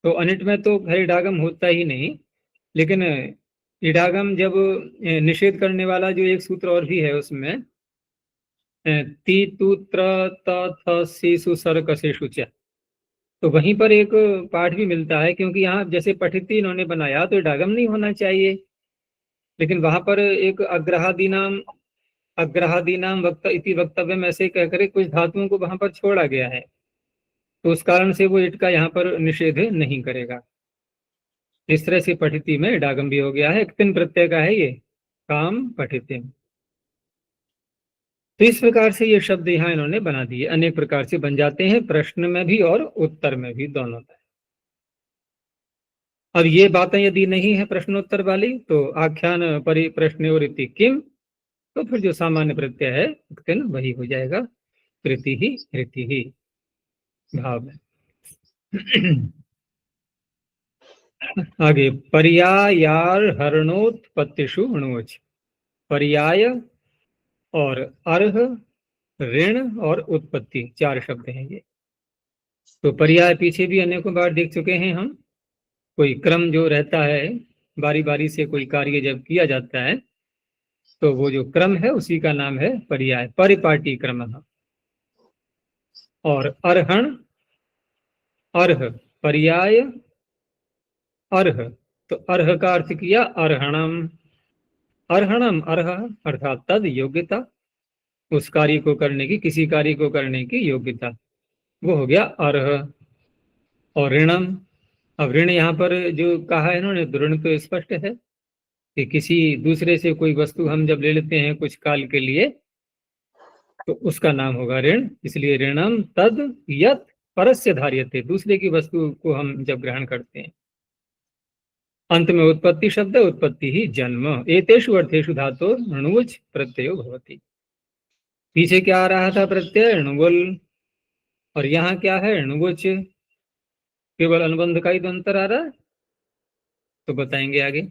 तो अनिट में तो खैर इडागम होता ही नहीं, लेकिन इडागम जब निषेध करने वाला जो एक सूत्र और भी है उसमें, ती तु त्र त थ सी सु सर कसेषु च, तो वहीं पर एक पाठ भी मिलता है, क्योंकि यहाँ जैसे पठिति इन्होंने बनाया तो इडागम नहीं होना चाहिए, लेकिन वहां पर एक अग्रहादीनाम वक्त इति वक्तव्य में ऐसे कहकर कुछ धातुओं को वहां पर छोड़ा गया है, तो उस कारण से वो इट का यहाँ पर निषेध नहीं करेगा। इस तरह से पठिति में डागम भी हो गया है, तिन प्रत्यय का है ये, काम पठिति। तो इस प्रकार से ये शब्द यहाँ इन्होंने बना दिए, अनेक प्रकार से बन जाते हैं, प्रश्न में भी और उत्तर में भी, दोनों में। अब ये बातें यदि नहीं है प्रश्नोत्तर वाली, तो आख्यान परि प्रश्न और इति किम, तो फिर जो सामान्य प्रत्यय है तिन वही हो जाएगा, कृति ही रीति ही भाव में। आगे पर्यायार हरणोत्पत्तिषु अणुवच, पर्याय और अर्ह, ऋण और उत्पत्ति, 4 शब्द हैं ये। तो पर्याय पीछे भी अनेकों बार देख चुके हैं हम, कोई क्रम जो रहता है, बारी बारी से कोई कार्य जब किया जाता है तो वो जो क्रम है उसी का नाम है पर्याय, परिपाटी क्रम। और अर्हण, अर्ह, पर्याय अर्ह, तो अर्ह का अर्थ किया अर्हणम, अर्हणम अर्ह अर्थात तद योग्यता, उस कार्य को करने की, किसी कार्य को करने की योग्यता, वो हो गया अर्ह। और ऋणम, अब ऋण यहाँ पर जो कहा है इन्होंने, ऋण तो स्पष्ट है कि किसी दूसरे से कोई वस्तु हम जब ले लेते हैं कुछ काल के लिए, तो उसका नाम होगा ऋण, इसलिए ऋणम तद यत् परस्य धार्यते, दूसरे की वस्तु को हम जब ग्रहण करते हैं। अंत में उत्पत्ति शब्द, उत्पत्ति ही जन्म, एतेषु अर्थेषु धातु णुवुच प्रत्ययो भवति। पीछे क्या आ रहा था प्रत्यय णुवुल, और यहाँ क्या है णुवुच, केवल अनुबंध का ही तो अंतर आ रहा है, तो बताएंगे आगे।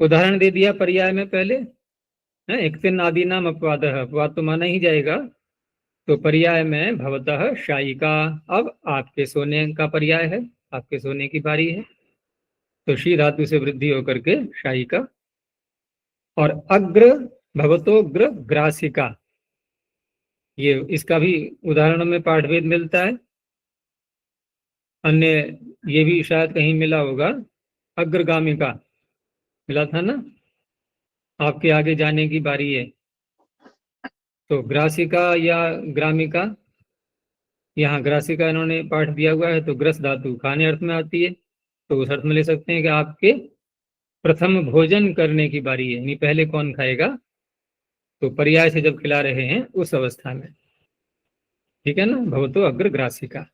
उदाहरण दे दिया पर्याय में पहले है, एक दिन आदि नाम अपवाद, अपवाद तो माना ही जाएगा, तो पर्याय में भवतः शायिका, अब आपके सोने का पर्याय है, आपके सोने की बारी है, तो शी धातु से वृद्धि होकर के शायिका। और अग्र भवतो ग्र ग्रासिका, ये इसका भी उदाहरणों में पाठभेद मिलता है, अन्य ये भी शायद कहीं मिला होगा, अग्रगामिका मिला था ना, आपके आगे जाने की बारी है, तो ग्रासिका या ग्रामिका, यहाँ ग्रासिका इन्होंने पाठ दिया हुआ है, तो ग्रस धातु खाने अर्थ में आती है, तो उस अर्थ में ले सकते हैं कि आपके प्रथम भोजन करने की बारी है, यानी पहले कौन खाएगा, तो पर्याय से जब खिला रहे हैं उस अवस्था में, ठीक है ना, भवतो अग्र ग्रासिका।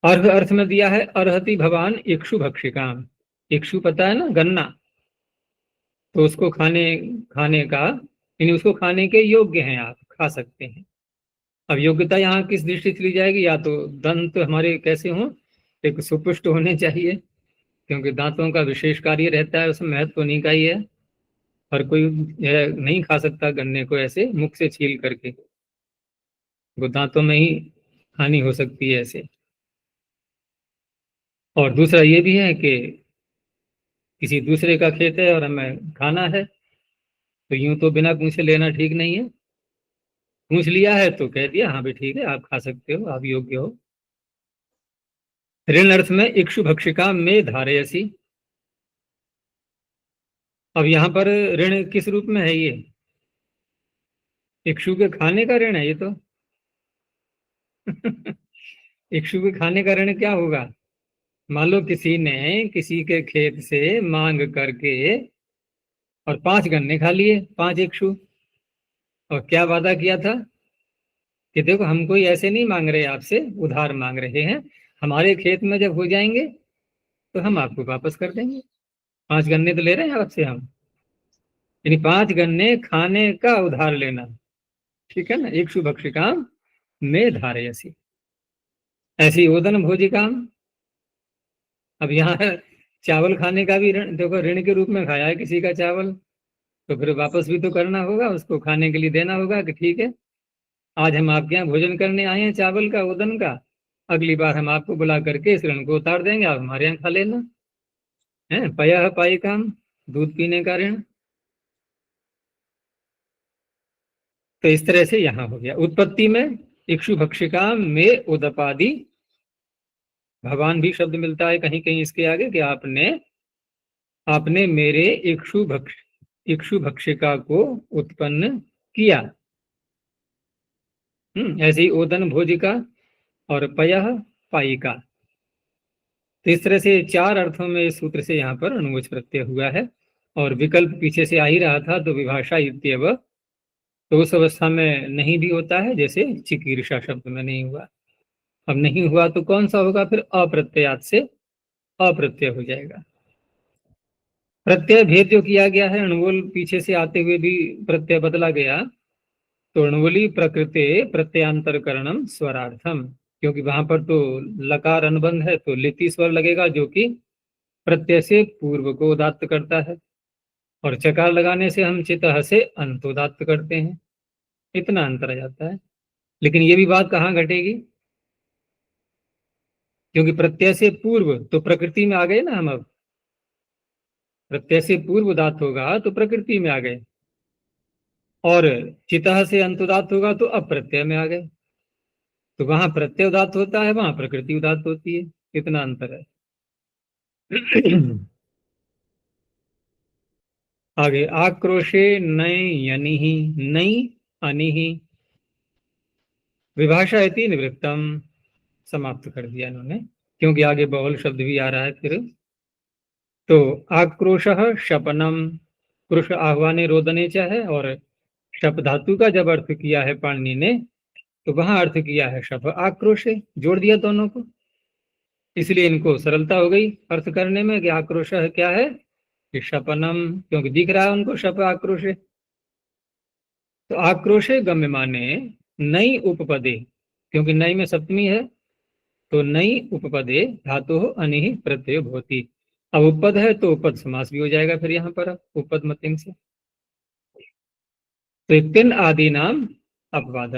अर्थ अर्थ में दिया है अर्हति भवान इक्षु भक्षिकाम, इक्षु पता है ना गन्ना, तो उसको खाने का, यानी उसको खाने के योग्य हैं, आप खा सकते हैं। अब योग्यता यहाँ किस दृष्टि से ली जाएगी, या तो दंत हमारे कैसे हों, एक सुपुष्ट होने चाहिए, क्योंकि दांतों का विशेष कार्य रहता है, उसमें महत्व उन्हीं का ही है, हर कोई नहीं खा सकता गन्ने को ऐसे मुख से छील करके, वो दांतों में ही हानि हो सकती है ऐसे। और दूसरा ये भी है कि किसी दूसरे का खेत है और हमें खाना है, तो यूं तो बिना पूछे लेना ठीक नहीं है, पूछ लिया है तो कह दिया हाँ भी ठीक है, आप खा सकते हो, आप योग्य हो। ऋण अर्थ में इक्षु भक्षिका में धारयसी, अब यहाँ पर ऋण किस रूप में है, ये इक्षु के खाने का ऋण है ये तो। इक्षु के खाने का ऋण क्या होगा, मान लो किसी ने किसी के खेत से मांग करके और 5 गन्ने खा लिए, 5 इक्षु, और क्या वादा किया था कि देखो हम कोई ऐसे नहीं मांग रहे, आपसे उधार मांग रहे हैं, हमारे खेत में जब हो जाएंगे तो हम आपको वापस कर देंगे, 5 गन्ने तो ले रहे हैं आपसे हम, यानी 5 गन्ने खाने का उधार लेना, ठीक है ना। इक्षु भक्षिकाम में धारयसी, ऐसी ओदन भोजिकाम, अब यहाँ चावल खाने का भी ऋण, देखो ऋण के रूप में खाया है किसी का चावल, तो फिर वापस भी तो करना होगा, उसको खाने के लिए देना होगा कि ठीक है आज हम आपके यहाँ भोजन करने आए हैं चावल का, ओदन का, अगली बार हम आपको बुला करके इस ऋण को उतार देंगे, आप हमारे यहाँ खा लेना है। पया पायिकाम, दूध पीने का ऋण, तो इस तरह से यहाँ हो गया। उत्पत्ति में इक्षु भक्षिका में उदपादि, भगवान भी शब्द मिलता है कहीं कहीं इसके आगे कि आपने आपने मेरे इक्षु भक्षिका को उत्पन्न किया। ऐसे ही ओदन भोजिका और पयः पायिका। तो इस तरह से 4 अर्थों में इस सूत्र से यहाँ पर अनुवच प्रत्यय हुआ है, और विकल्प पीछे से आ ही रहा था, तो विभाषा इत्यव तो उस अवस्था में नहीं भी होता है, जैसे चिकीर्षा शब्द में नहीं हुआ। अब नहीं हुआ तो कौन सा होगा, फिर अप्रत्ययात से अप्रत्यय हो जाएगा। प्रत्यय भेद जो किया गया है, अणुवल पीछे से आते हुए भी प्रत्यय बदला गया, तो अणुवली प्रकृते प्रत्ययांतरकरणम स्वरार्थम, क्योंकि वहां पर तो लकार अनुबंध है, तो लिति स्वर लगेगा जो कि प्रत्यय से पूर्व को उदात्त करता है, और चकार लगाने से हम चितः से अंतोदात्त करते हैं। इतना अंतर आ जाता है। लेकिन ये भी बात कहाँ घटेगी, क्योंकि प्रत्यय से पूर्व तो प्रकृति में आ गए ना हम। अब प्रत्यय से पूर्व उदात्त होगा तो प्रकृति में आ गए, और चितः से अंतोदात्त होगा तो अप्रत्यय में आ गए। तो वहां प्रत्यय उदात्त होता है, वहां प्रकृति उदात्त होती है। कितना अंतर है। आगे आक्रोशे नई अनिहि, नई अनिहि विभाषा इति निवृत्तम, समाप्त कर दिया इन्होंने, क्योंकि आगे बहुल शब्द भी आ रहा है फिर। तो आक्रोश शपनम, क्रुश आह्वाने रोदने चाहे, और शप धातु का जब अर्थ किया है पाणिनि ने, तो वहां अर्थ किया है शप आक्रोशे, जोड़ दिया दोनों को, इसलिए इनको सरलता हो गई अर्थ करने में कि आक्रोश क्या है कि शपनम, क्योंकि दिख रहा है उनको शप आक्रोशे। तो आक्रोशे गम्य माने नई उपपदे, क्योंकि नई में सप्तमी है, तो नई उपपदे धातु अनिहि प्रत्यय भवति। अब उपपद है तो उपपद समास भी हो जाएगा फिर यहाँ पर उपपद मतिंग से। तो तिन आदि नाम अपवाद,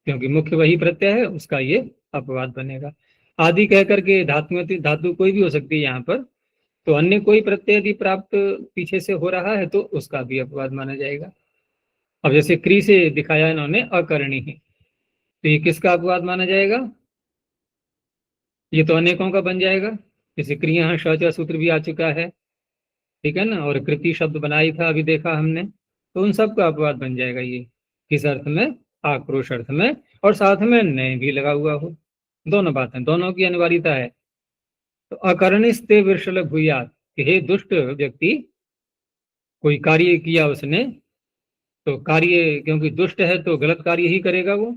क्योंकि मुख्य वही प्रत्यय है, उसका ये अपवाद बनेगा। आदि कह करके धातु कोई भी हो सकती है यहाँ पर, तो अन्य कोई प्रत्यय यदि प्राप्त पीछे से हो रहा है तो उसका भी अपवाद माना जाएगा। अब जैसे क्री से दिखाया इन्होंने अकरणी ही, तो ये किसका अपवाद माना जाएगा, ये तो अनेकों का बन जाएगा। जैसे क्रिया शौच सूत्र भी आ चुका है, ठीक है ना, और कृति शब्द बनाई था अभी देखा हमने, तो उन सब का अपवाद बन जाएगा ये, किस अर्थ में, आक्रोश अर्थ में, और साथ में नए भी लगा हुआ हो। दोनों बातें, दोनों की अनिवार्यता है। तो अकर्णिस्ते विरशल भूयात, कि हे दुष्ट व्यक्ति, कोई कार्य किया उसने, तो कार्य क्योंकि दुष्ट है तो गलत कार्य ही करेगा वो,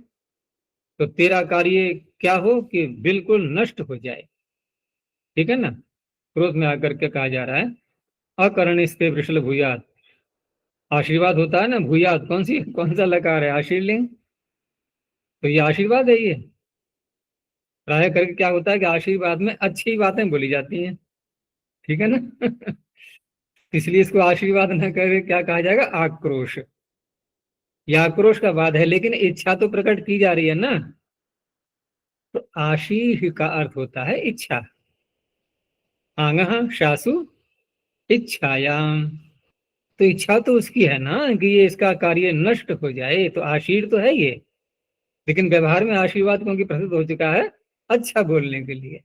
तो तेरा कार्य क्या हो कि बिल्कुल नष्ट हो जाए, ठीक है ना। क्रोध में आकर के कहा जा रहा है अकर्णिस्ते वृषल भूयात, आशीर्वाद होता है ना, भूयात कौन सा लकार है, आशीर्लिंग, तो ये आशीर्वाद है ये। प्राय करके क्या होता है कि आशीर्वाद में अच्छी बातें बोली जाती हैं, ठीक है ना। इसलिए इसको आशीर्वाद न कर क्या कहा जाएगा, आक्रोश। यह आक्रोश का वाद है, लेकिन इच्छा तो प्रकट की जा रही है ना, तो आशीष का अर्थ होता है इच्छा। आंगह शासु इच्छायाम, तो इच्छा तो उसकी है ना कि ये इसका कार्य नष्ट हो जाए, तो आशीर तो है ये, लेकिन व्यवहार में आशीर्वाद क्योंकि प्रसिद्ध हो चुका है अच्छा बोलने के लिए,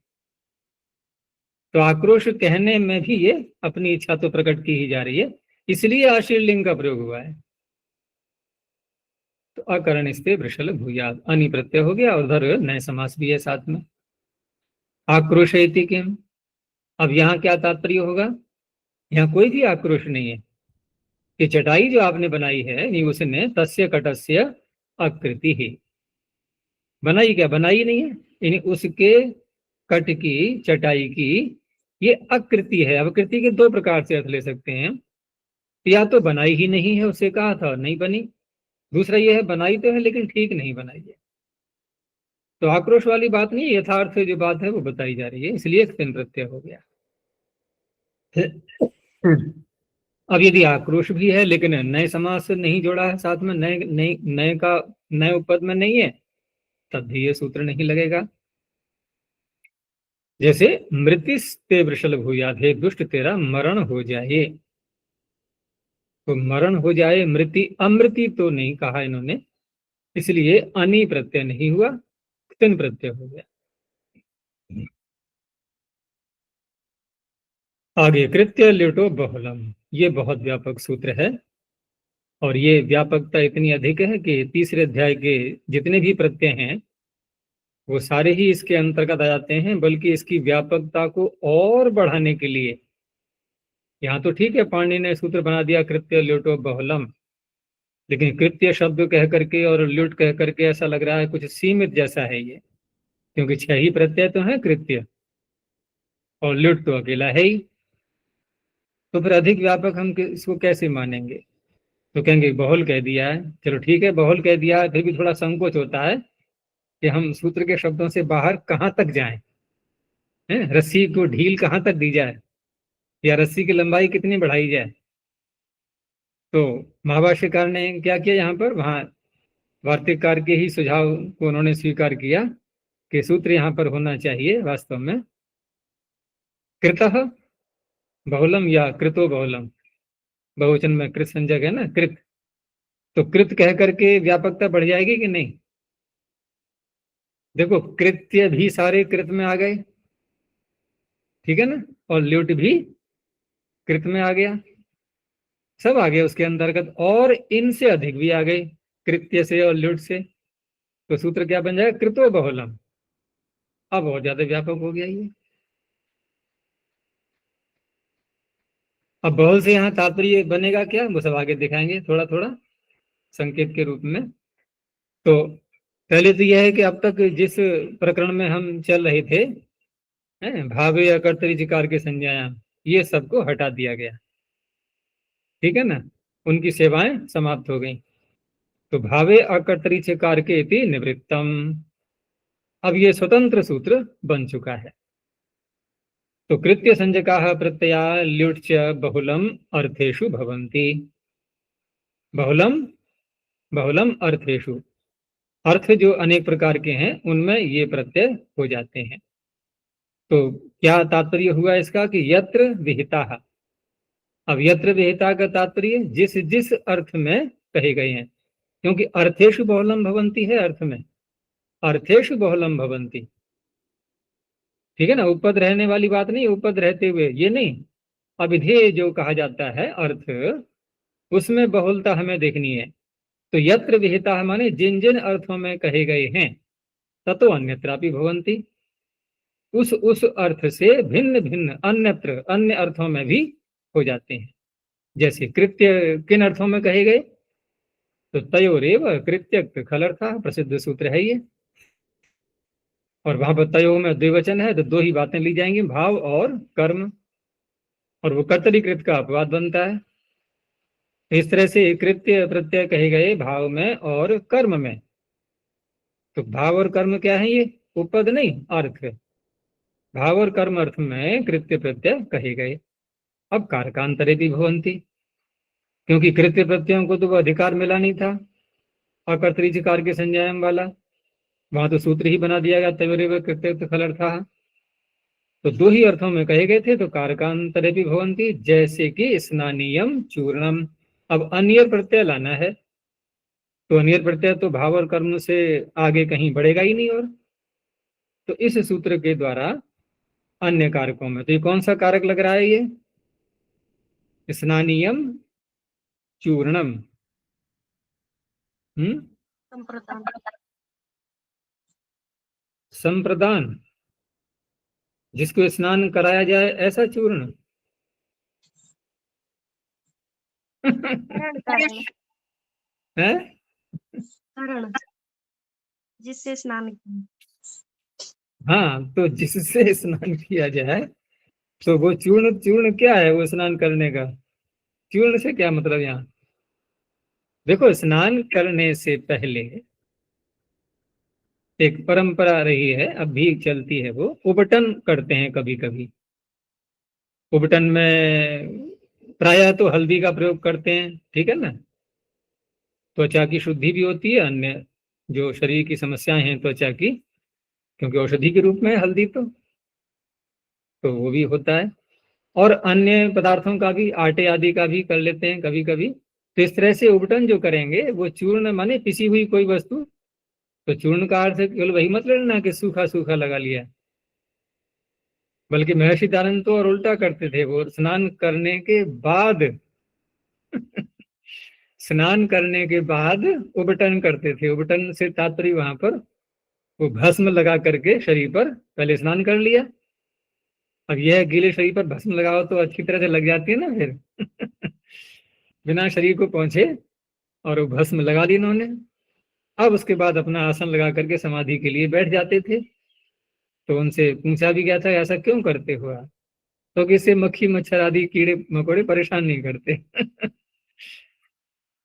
तो आक्रोश कहने में भी ये अपनी इच्छा तो प्रकट की ही जा रही है, इसलिए आशीर्लिंग का प्रयोग हुआ है। तो अकरण स्ते वृषल भूयाद, अनि प्रत्यय हो गया, और उधर नए समास भी है साथ में। आक्रोश किम, अब यहाँ क्या तात्पर्य होगा, यहाँ कोई भी आक्रोश नहीं है कि चटाई जो आपने बनाई है नहीं, उसने तस्य कटस्य आकृति ही बनाई, क्या बनाई नहीं है, यानी उसके कट की, चटाई की ये आकृति है। अब कृति के दो प्रकार से अर्थ ले सकते हैं, या तो बनाई ही नहीं है, उससे कहा था नहीं बनी, दूसरा ये है बनाई तो है लेकिन ठीक नहीं बनाई है। तो आक्रोश वाली बात नहीं, यथार्थ जो बात है वो बताई जा रही है, इसलिए एक तिन प्रत्यय हो गया। अब यदि आक्रोश भी है लेकिन नए समास से नहीं जोड़ा है साथ में, नए नए नए का नए उपपद में नहीं है, तब भी ये सूत्र नहीं लगेगा। जैसे मृतिस्ते वृषल भूयाद, हे दुष्ट तेरा मरण हो जाए, तो मरण हो जाए, मृति अमृति तो नहीं कहा इन्होंने, इसलिए अनि प्रत्यय नहीं हुआ, तिन प्रत्यय हो गया। आगे कृत्य ल्युटो बहुलम, ये बहुत व्यापक सूत्र है और ये व्यापकता इतनी अधिक है कि तीसरे अध्याय के जितने भी प्रत्यय हैं वो सारे ही इसके अंतर्गत आ जाते हैं, बल्कि इसकी व्यापकता को और बढ़ाने के लिए यहाँ तो ठीक है पाणिनि ने सूत्र बना दिया कृत्य ल्युटो बहुलम, लेकिन कृत्य शब्द कह करके और ल्युट कह करके ऐसा लग रहा है कुछ सीमित जैसा है ये, क्योंकि 6 ही प्रत्यय तो है कृत्य और ल्युट तो अकेला है ही, तो फिर अधिक व्यापक हम इसको कैसे मानेंगे? तो कहेंगे बहुल कह दिया है, चलो ठीक है बहुल कह दिया है, फिर भी थोड़ा संकोच होता है कि हम सूत्र के शब्दों से बाहर कहाँ तक जाएं, हैं? रस्सी को ढील कहाँ तक दी जाए या रस्सी की लंबाई कितनी बढ़ाई जाए। तो महाभाष्यकार ने क्या किया यहाँ पर, वहाँ वार्तिककार के ही सुझाव को उन्होंने स्वीकार किया कि सूत्र यहाँ पर होना चाहिए वास्तव में कृतः बहुलम या कृतो बहुलम, बहुवचन में कृत संजक है ना कृत, तो कृत कह करके व्यापकता बढ़ जाएगी कि नहीं? देखो कृत्य भी सारे कृत में आ गए, ठीक है ना, और ल्युट भी कृत में आ गया, सब आ गए उसके अंतर्गत, और इनसे अधिक भी आ गए कृत्य से और ल्युट से, तो सूत्र क्या बन जाएगा कृतो बहुलम। अब बहुत ज्यादा व्यापक हो गया ये। अब बहुल से यहाँ तात्पर्य बनेगा क्या, वो सब आगे दिखाएंगे थोड़ा थोड़ा संकेत के रूप में। तो पहले तो यह है कि अब तक जिस प्रकरण में हम चल रहे थे, भावे अकर्तरी जिकार के संज्ञायाम, ये सबको हटा दिया गया, ठीक है ना, उनकी सेवाएं समाप्त हो गई। तो भावे अकर्तरी चकार के इति निवृत्तम, अब ये स्वतंत्र सूत्र बन चुका है। तो कृत्य संज्ञका प्रत्यया ल्युट च बहुलम अर्थेषु भवन्ति, बहुलम बहुलम अर्थेषु, अर्थ जो अनेक प्रकार के हैं उनमें ये प्रत्यय हो जाते हैं। तो क्या तात्पर्य हुआ इसका कि यत्र विहिता, अब यत्र विहिता का तात्पर्य जिस जिस अर्थ में कहे गए हैं, क्योंकि अर्थेषु बहुलम भवन्ति है, अर्थ में अर्थेषु बहुलम भवन्ति, ठीक है ना, उपपद रहने वाली बात नहीं, उपपद रहते हुए ये नहीं, अविधेय जो कहा जाता है अर्थ, उसमें बहुलता हमें देखनी है। तो यत्र विहिता माने जिन जिन अर्थों में कहे गए हैं ततो अन्यत्रापि भवन्ति, उस अर्थ से भिन्न भिन्न अन्यत्र अन्य अर्थों में भी हो जाते हैं। जैसे कृत्य किन अर्थों में कहे गए, तो तयोरेव कृत्यक्त खलर्था, प्रसिद्ध सूत्र है ये, और वहां पर तयो में द्विवचन है तो दो ही बातें ली जाएंगी, भाव और कर्म, और वो कर्तरीकृत का अपवाद बनता है। इस तरह से कृत्य प्रत्यय कहे गए भाव में और कर्म में, तो भाव और कर्म क्या है, ये उपपद नहीं अर्थ, भाव और कर्म अर्थ में कृत्य प्रत्यय कहे गए। अब कारकांतरे भी भवंती, क्योंकि कृत्य प्रत्ययों को तो वो अधिकार मिला नहीं था अकर्तरीकार के संज्ञायाम वाला, वहां तो सूत्र ही बना दिया गया तयोरेव कृत्यक्त खलर्था, तो दो ही अर्थों में कहे गए थे, तो कारकांतरे भी भवंती, जैसे कि स्नानीयम चूर्णम। अब अन्य प्रत्यय लाना है, तो अन्य प्रत्यय तो भाव और कर्म से आगे कहीं बढ़ेगा ही नहीं, और तो इस सूत्र के द्वारा अन्य कारकों में, तो ये कौन सा कारक लग रहा है, ये स्नानीयम चूर्णम, संप्रदान, जिसको स्नान कराया जाए ऐसा चूर्ण है, कारण जिससे स्नान किया, हाँ, तो जिससे स्नान किया जाए, तो वो चूर्ण, चूर्ण क्या है वो स्नान करने का, चूर्ण से क्या मतलब यहाँ, देखो स्नान करने से पहले एक परंपरा रही है, अब भी चलती है, वो उबटन करते हैं कभी कभी, उबटन में प्रायः तो हल्दी का प्रयोग करते हैं, ठीक है ना, त्वचा की शुद्धि भी होती है, अन्य जो शरीर की समस्याएं हैं त्वचा की, क्योंकि औषधि के रूप में है हल्दी, तो वो भी होता है, और अन्य पदार्थों का भी, आटे आदि का भी कर लेते हैं कभी कभी। तो इस तरह से उबटन जो करेंगे वो चूर्ण माने पिसी हुई कोई वस्तु, तो चूर्ण का अर्थ केवल वही मत लेना कि सूखा सूखा लगा लिया, बल्कि महर्षि दयानंद तो और उल्टा करते थे, वो स्नान करने के बाद स्नान करने के बाद उबटन करते थे। उबटन से तात्पर्य वहां पर वो भस्म लगा करके शरीर पर पहले स्नान कर लिया। अब यह गीले शरीर पर भस्म लगाओ तो अच्छी तरह से लग जाती है ना फिर बिना शरीर को पहुंचे, और वो भस्म लगा दी इन्होंने। अब उसके बाद अपना आसन लगा करके समाधि के लिए बैठ जाते थे। तो उनसे पूछा भी गया था ऐसा क्यों करते हो आप? तो कि इससे मक्खी मच्छर आदि कीड़े मकोड़े परेशान नहीं करते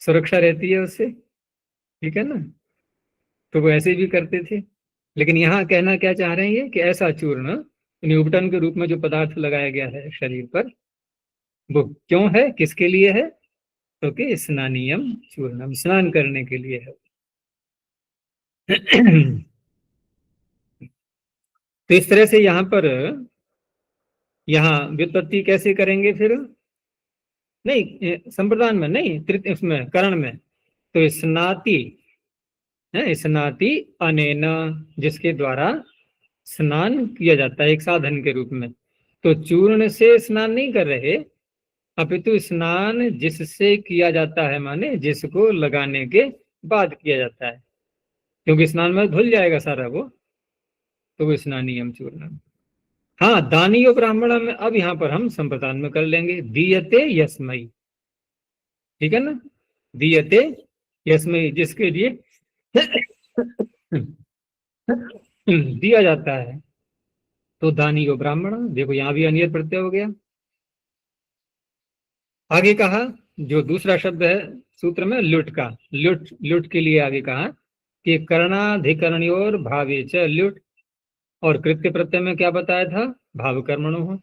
सुरक्षा रहती है उससे, ठीक है ना। तो वो ऐसे भी करते थे। लेकिन यहाँ कहना क्या चाह रहे हैं ये, कि ऐसा चूर्ण न्यूटन के रूप में जो पदार्थ लगाया गया है शरीर पर, वो क्यों है, किसके लिए है? तो कि स्नानियम चूर्णम, स्नान करने के लिए है। तो इस तरह से यहाँ पर, यहाँ व्युत्पत्ति कैसे करेंगे फिर? नहीं, संप्रदान में नहीं, तृतीय उसमें करण में। तो स्नाति है, स्नाति अनेन, जिसके द्वारा स्नान किया जाता है एक साधन के रूप में। तो चूर्ण से स्नान नहीं कर रहे, अपितु स्नान जिससे किया जाता है, माने जिसको लगाने के बाद किया जाता है, क्योंकि स्नान में धुल जाएगा सारा वो, तो वो स्नानियम चूर्ण। हाँ, दानी और ब्राह्मण में अब यहाँ पर हम संप्रदान में कर लेंगे। दीयते यस्मई, ठीक है ना, दीयते यस्मई, जिसके लिए दिया जाता है। तो दानी को ब्राह्मण, देखो यहाँ भी अनियत प्रत्यय हो गया। आगे कहा जो दूसरा शब्द है सूत्र में लुट का, लुट, लुट के लिए आगे कहा कि कर्णाधिकरणयोर भावे च लुट, और कृत्य प्रत्यय में क्या बताया था? भाव कर्मणो हो।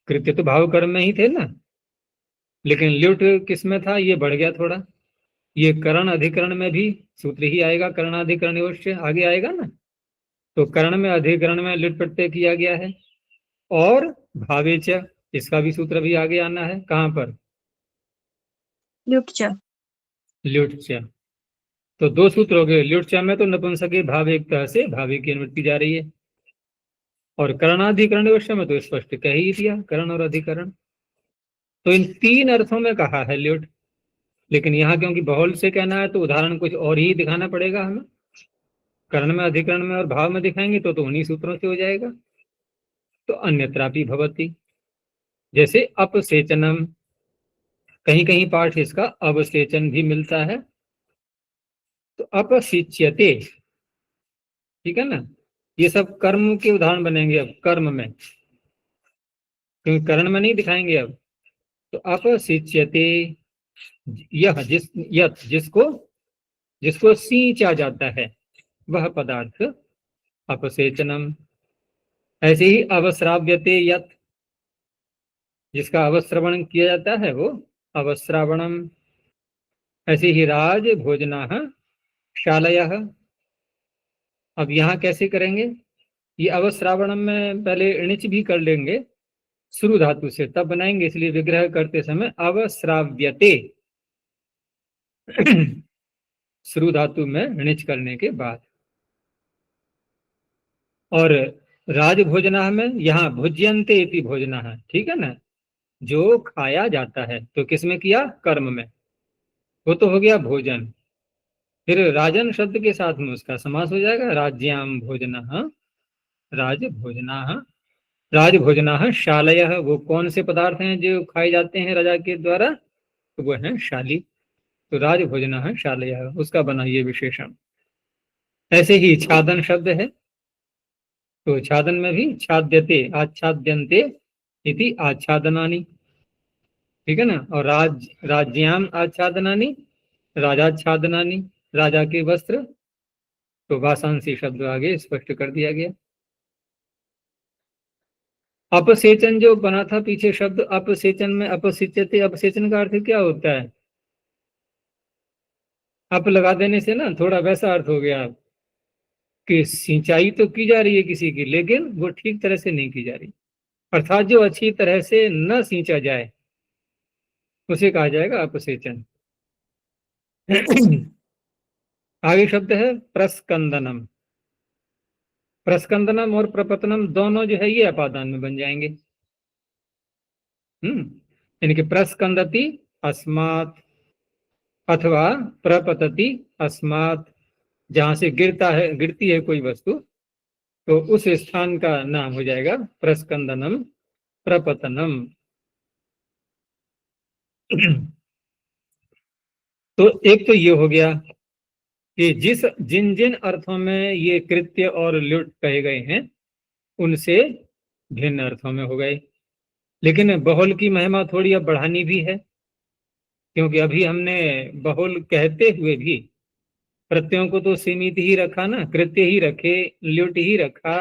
कृत्य तो भाव कर्म में ही थे ना, लेकिन लुट किस में था? ये बढ़ गया थोड़ा। ये करण अधिकरण में भी सूत्र ही आएगा, कर्णाधिकरण से आगे आएगा ना। तो करण में अधिकरण में लुट प्रत्यय किया गया है। और भावे च, इसका भी सूत्र भी आगे आना है। कहां पर? ल्युट्च। ल्युट च। तो दो सूत्र हो गए। ल्युट च में तो नपुंसक भाव एक तरह से भावे की अनुवृत्ति जा रही है, और करणाधिकरण में तो स्पष्ट कह ही दिया, करण और अधिकरण। तो इन तीन अर्थों में कहा है ल्युट। लेकिन यहाँ क्योंकि बहुल से कहना है, तो उदाहरण कुछ और ही दिखाना पड़ेगा हमें। करण में, अधिकरण में और भाव में दिखाएंगे तो उन्हीं सूत्रों से हो जाएगा। तो अन्यत्रापि भवति, जैसे अपसेचनम, कहीं कहीं पाठ इसका अवसेचन भी मिलता है। तो अपसिच्यते, ठीक है ना। ये सब कर्म के उदाहरण बनेंगे अब कर्म में, क्योंकि करण में नहीं दिखाएंगे अब। तो अपसिच्यते, यह जिसको जिसको सींचा जाता है वह पदार्थ अपसेचनम। ऐसे ही अवस्राव्यते यत, जिसका अवस्रवण किया जाता है वो अवस्रावणम। ऐसे ही राज भोजना शालयः। अब यहाँ कैसे करेंगे? ये अवस्रावणम में पहले णिच भी कर लेंगे शुरू धातु से, तब बनाएंगे, इसलिए विग्रह करते समय अवस्राव्यते शुरू धातु में णिच करने के बाद। और राज भोजना में यहाँ भुज्यन्ते इति भोजना है, ठीक है ना, जो खाया जाता है। तो किसमें किया? कर्म में, वो तो हो गया भोजन। फिर राजन शब्द के साथ में उसका समास हो जाएगा, राज्याम भोजना, राज भोजना, राज भोजना शालय। वो कौन से पदार्थ हैं जो खाए जाते हैं राजा के द्वारा? तो वो है शाली। तो राज भोजना शालय, उसका बना ये विशेषण। ऐसे ही छादन शब्द है, तो छादन में भी छाद्यते आच्छाद्यन्ते इति आच्छादनानि, ठीक है ना। और राज्याम आच्छादनानि, राजाच्छादनानि, राजा के वस्त्र। तो वासांसी शब्द आगे स्पष्ट कर दिया गया। अपसेचन जो बना था पीछे शब्द अपसेचन में, अपसिचते, अपसेचन का अर्थ क्या होता है? अप लगा देने से ना थोड़ा वैसा अर्थ हो गया कि सिंचाई तो की जा रही है किसी की, लेकिन वो ठीक तरह से नहीं की जा रही, अर्थात जो अच्छी तरह से न सींचा जाए उसे कहा जाएगा अपसेचन। आगे शब्द है प्रस्कंदनम। प्रस्कंदनम और प्रपतनम दोनों जो है ये अपादान में बन जाएंगे। यानी कि प्रस्कंदति अस्मात् अथवा प्रपतति अस्मात्, जहां से गिरती है कोई वस्तु, तो उस स्थान का नाम हो जाएगा प्रस्कंदनम प्रपतनम। तो एक तो ये हो गया कि जिन जिन अर्थों में ये कृत्य और लुट कहे गए हैं उनसे भिन्न अर्थों में हो गए। लेकिन बहुल की महिमा थोड़ी अब बढ़ानी भी है, क्योंकि अभी हमने बहुल कहते हुए भी प्रत्ययों को तो सीमित ही रखा ना, कृत्य ही रखे, लुट ही रखा,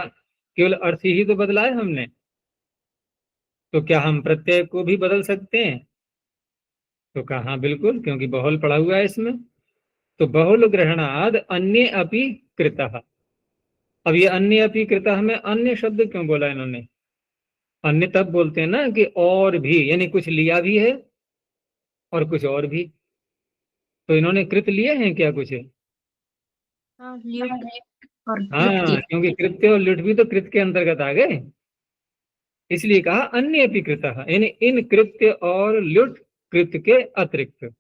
केवल अर्थ ही तो बदला है हमने। तो क्या हम प्रत्यय को भी बदल सकते हैं? तो कहा हाँ बिल्कुल, क्योंकि बहुल पढ़ा हुआ है इसमें। तो बहुल ग्रहणाद अन्य अपि कृतः। अब ये अन्य अपि कृतः में अन्य शब्द क्यों बोला इन्होंने? अन्य तब बोलते हैं ना कि और भी, यानी कुछ लिया भी है और कुछ और भी। तो इन्होंने कृत लिए हैं क्या कुछ? हाँ, ल्युट और हाँ, कृत्य। क्योंकि कृत्य और लुट भी तो कृत के अंतर्गत आ गए, इसलिए कहा अन्य अपि कृतः, यानी इन कृत्य और लुट कृत के अतिरिक्त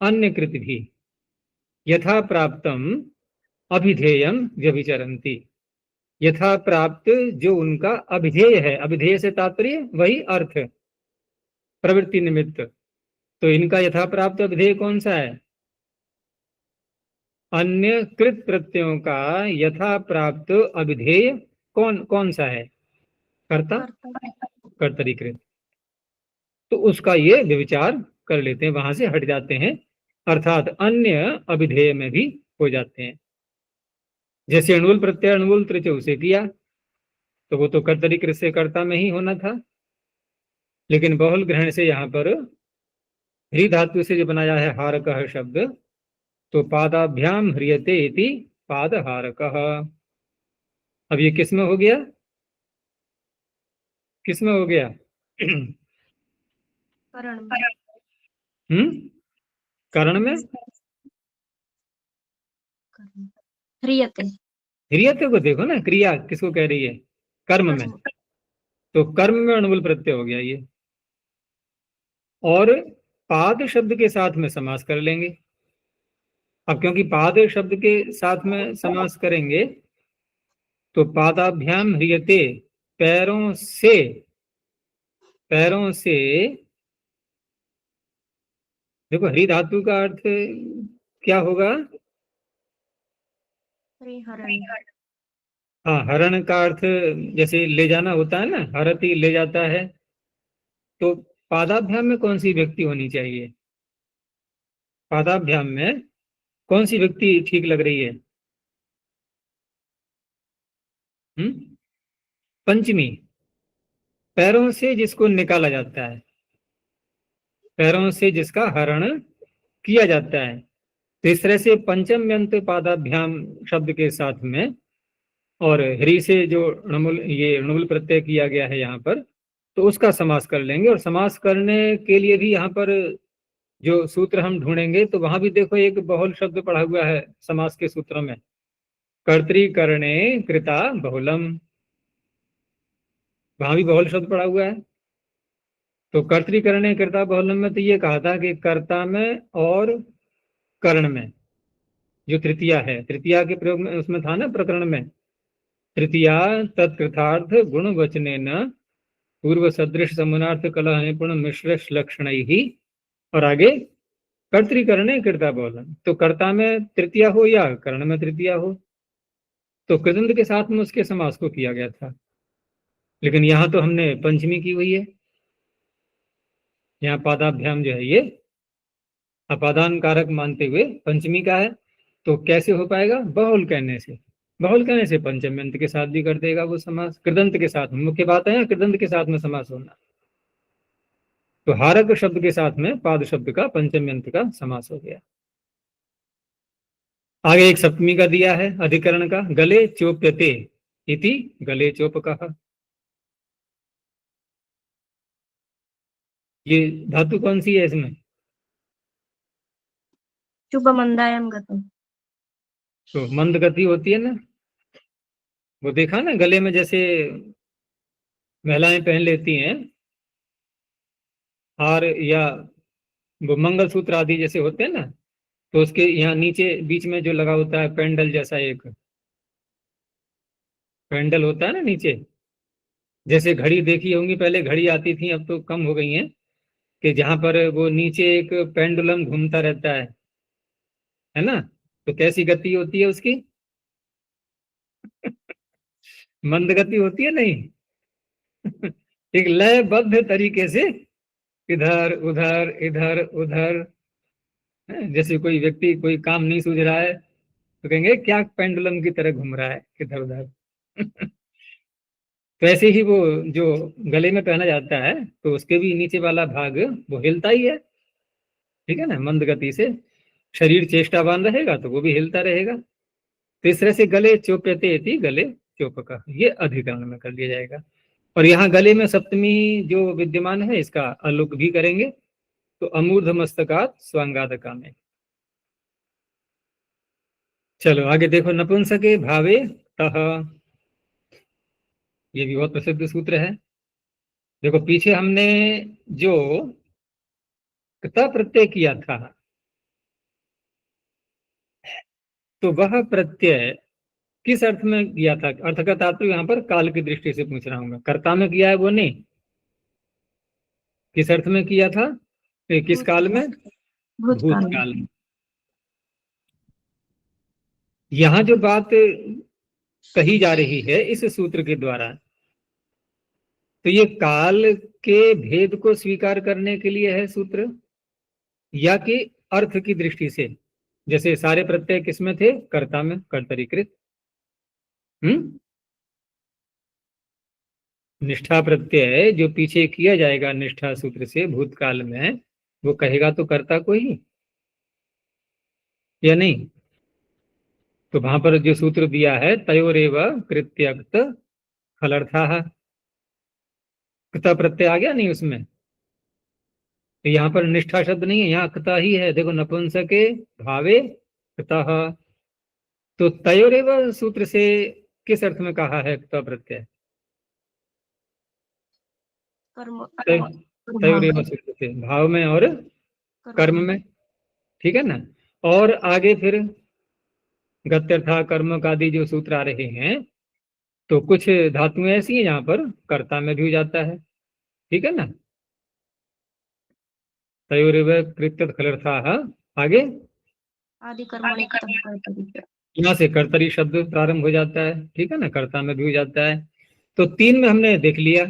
अन्य कृत भी यथा प्राप्तम अभिधेयम व्यभिचरन्ति। यथा प्राप्त जो उनका अभिधेय है, अभिधेय से तात्पर्य वही अर्थ, प्रवृत्ति निमित्त। तो इनका यथा प्राप्त अभिधेय कौन सा है? अन्य कृत प्रत्ययों का यथा प्राप्त अभिधेय कौन कौन सा है? कर्ता, कर्तरीकृत। तो उसका ये विचार कर लेते हैं, वहां से हट जाते हैं, अर्थात अन्य अभिधेय में भी हो जाते हैं। जैसे अणुल प्रत्यय अणुल त्रिचौ से किया, तो वो तो कर्तरीकृत से कर्ता में ही होना था। लेकिन बहुल ग्रहण से यहाँ पर ह्री धातु से जो बनाया है हारकः शब्द, तो पादाभ्याम ह्रियते इति पादहारकः। अब ये किस में हो गया? किस में हो गया? करण में। करण में। ह्रियते। ह्रियते को देखो ना, क्रिया किसको कह रही है? कर्म में। तो कर्म में अणुबल प्रत्यय हो गया ये। और पाद शब्द के साथ में समास कर लेंगे। अब क्योंकि पाद शब्द के साथ में समास करेंगे, तो पादाभ्याम ह्रियते, पैरों से, पैरों से। देखो हरि धातु का अर्थ क्या होगा? हरण। हाँ, हरण का अर्थ जैसे ले जाना होता है ना, हरती ले जाता है। तो पादाभ्याम में कौन सी व्यक्ति होनी चाहिए? पादाभ्याम में कौन सी व्यक्ति ठीक लग रही है? पंचमी, पैरों से जिसको निकाला जाता है, पैरों से जिसका हरण किया जाता है। तो इस तरह से पंचम यंत पादाभ्याम शब्द के साथ में और ह्री से जो णुल प्रत्यय किया गया है यहाँ पर, तो उसका समास कर लेंगे। और समास करने के लिए भी यहाँ पर जो सूत्र हम ढूंढेंगे, तो वहां भी देखो एक बहुल शब्द पढ़ा हुआ है समास के सूत्रों में, कर्तरीकरणे कृता बहुलम, वहां भी बहुल शब्द पढ़ा हुआ है। तो कर्तरीकरणे कृता बहुलम में तो ये कहा था कि कर्ता में और कर्ण में जो तृतीया है, तृतीया के प्रयोग में उसमें था ना प्रकरण में, तृतीया तत्कृतार्थ गुण वचने न पूर्व सदृश समुनार्थ कलह निपुण मिश्र लक्षण ही, और आगे कर्तरीकरणे कृता बहुलम। तो कर्ता में तृतीया हो या कर्ण में तृतीया हो, तो कृदंत के साथ में उसके समास को किया गया था। लेकिन यहाँ तो हमने पंचमी की हुई है, यहाँ पादाभ्याम जो है ये अपादान कारक मानते हुए पंचमी का है। तो कैसे हो पाएगा? बहुल कहने से। बहुल कहने से पंचम्यंत के साथ भी कर देगा वो समास, कृदंत के साथ में। मुख्य बात है कृदंत के साथ में समास होना। तो हारक शब्द के साथ में पाद शब्द का पंचम्यंत का समास हो गया। आगे एक सप्तमी का दिया है अधिकरण का, गले चोप्यते इति गले चोपकः। ये धातु कौन सी है इसमें? शुभ मंदायम गतम। तो मंद गति होती है ना, वो देखा ना, गले में जैसे महिलाएं पहन लेती हैं हार, या वो मंगलसूत्र आदि जैसे होते हैं ना, तो उसके यहाँ नीचे बीच में जो लगा होता है पेंडल जैसा, एक पेंडल होता है ना नीचे, जैसे घड़ी देखी होंगी, पहले घड़ी आती थी, अब तो कम हो गई हैं, कि जहां पर वो नीचे एक पेंडुलम घूमता रहता है ना, तो कैसी गति होती है उसकी? मंद गति होती है नहीं। एक लयबद्ध तरीके से इधर उधर इधर उधर, जैसे कोई व्यक्ति कोई काम नहीं सूझ रहा है तो कहेंगे क्या पेंडुलम की तरह घूम रहा है इधर उधर। तो ऐसे ही वो जो गले में पहना जाता है, तो उसके भी नीचे वाला भाग वो हिलता ही है, ठीक है ना, मंद गति से। शरीर चेष्टावान रहेगा तो वो भी हिलता रहेगा। तो इस तरह से गले चोप्यते इति गले चोपका, ये अधिकरण में कर दिया जाएगा। और यहाँ गले में सप्तमी जो विद्यमान है, इसका अलोक भी करेंगे, तो अमूर्ध मस्तकात स्वांगादका में। चलो आगे देखो, नपुंसके भावे तह, ये भी बहुत प्रसिद्ध सूत्र है। देखो पीछे हमने जो क्त प्रत्यय किया था, तो वह प्रत्यय किस अर्थ में किया था? अर्थ का तात्पर्य यहाँ पर काल की दृष्टि से पूछ रहा हूँ मैं, कर्ता में किया है वो नहीं, किस अर्थ में किया था, किस काल में? भूतकाल में। यहाँ जो बात कही जा रही है इस सूत्र के द्वारा, तो ये काल के भेद को स्वीकार करने के लिए है सूत्र, या कि अर्थ की दृष्टि से? जैसे सारे प्रत्यय किसमें थे? कर्ता में, कर्तरीकृत। निष्ठा प्रत्यय जो पीछे किया जाएगा निष्ठा सूत्र से भूतकाल में, वो कहेगा तो कर्ता को ही, या नहीं? तो वहां पर जो सूत्र दिया है तयोरेव कृत्यक्त फलर्था, कृता प्रत्यय आ गया नहीं उसमें, तो यहाँ पर निष्ठा शब्द नहीं है, यहाँ कृता ही है। देखो नपुंसके भावे कृता, तो तयोरेव सूत्र से किस अर्थ में कहा है कृता प्रत्यय? तयोरेव सूत्र से भाव में और कर्म में, ठीक है ना। और आगे फिर गत्यर्था कर्मक आदि जो सूत्र आ रहे हैं, तो कुछ धातुएं ऐसी हैं जहां पर कर्ता में भी हो जाता है, ठीक है ना। तयोरेव कृत्यत खलर्थाः, आगे आदि कर्मणि कर्तरि, यहाँ से कर्तरी शब्द प्रारंभ हो जाता है, ठीक है ना, कर्ता में भी हो जाता है। तो तीन में हमने देख लिया,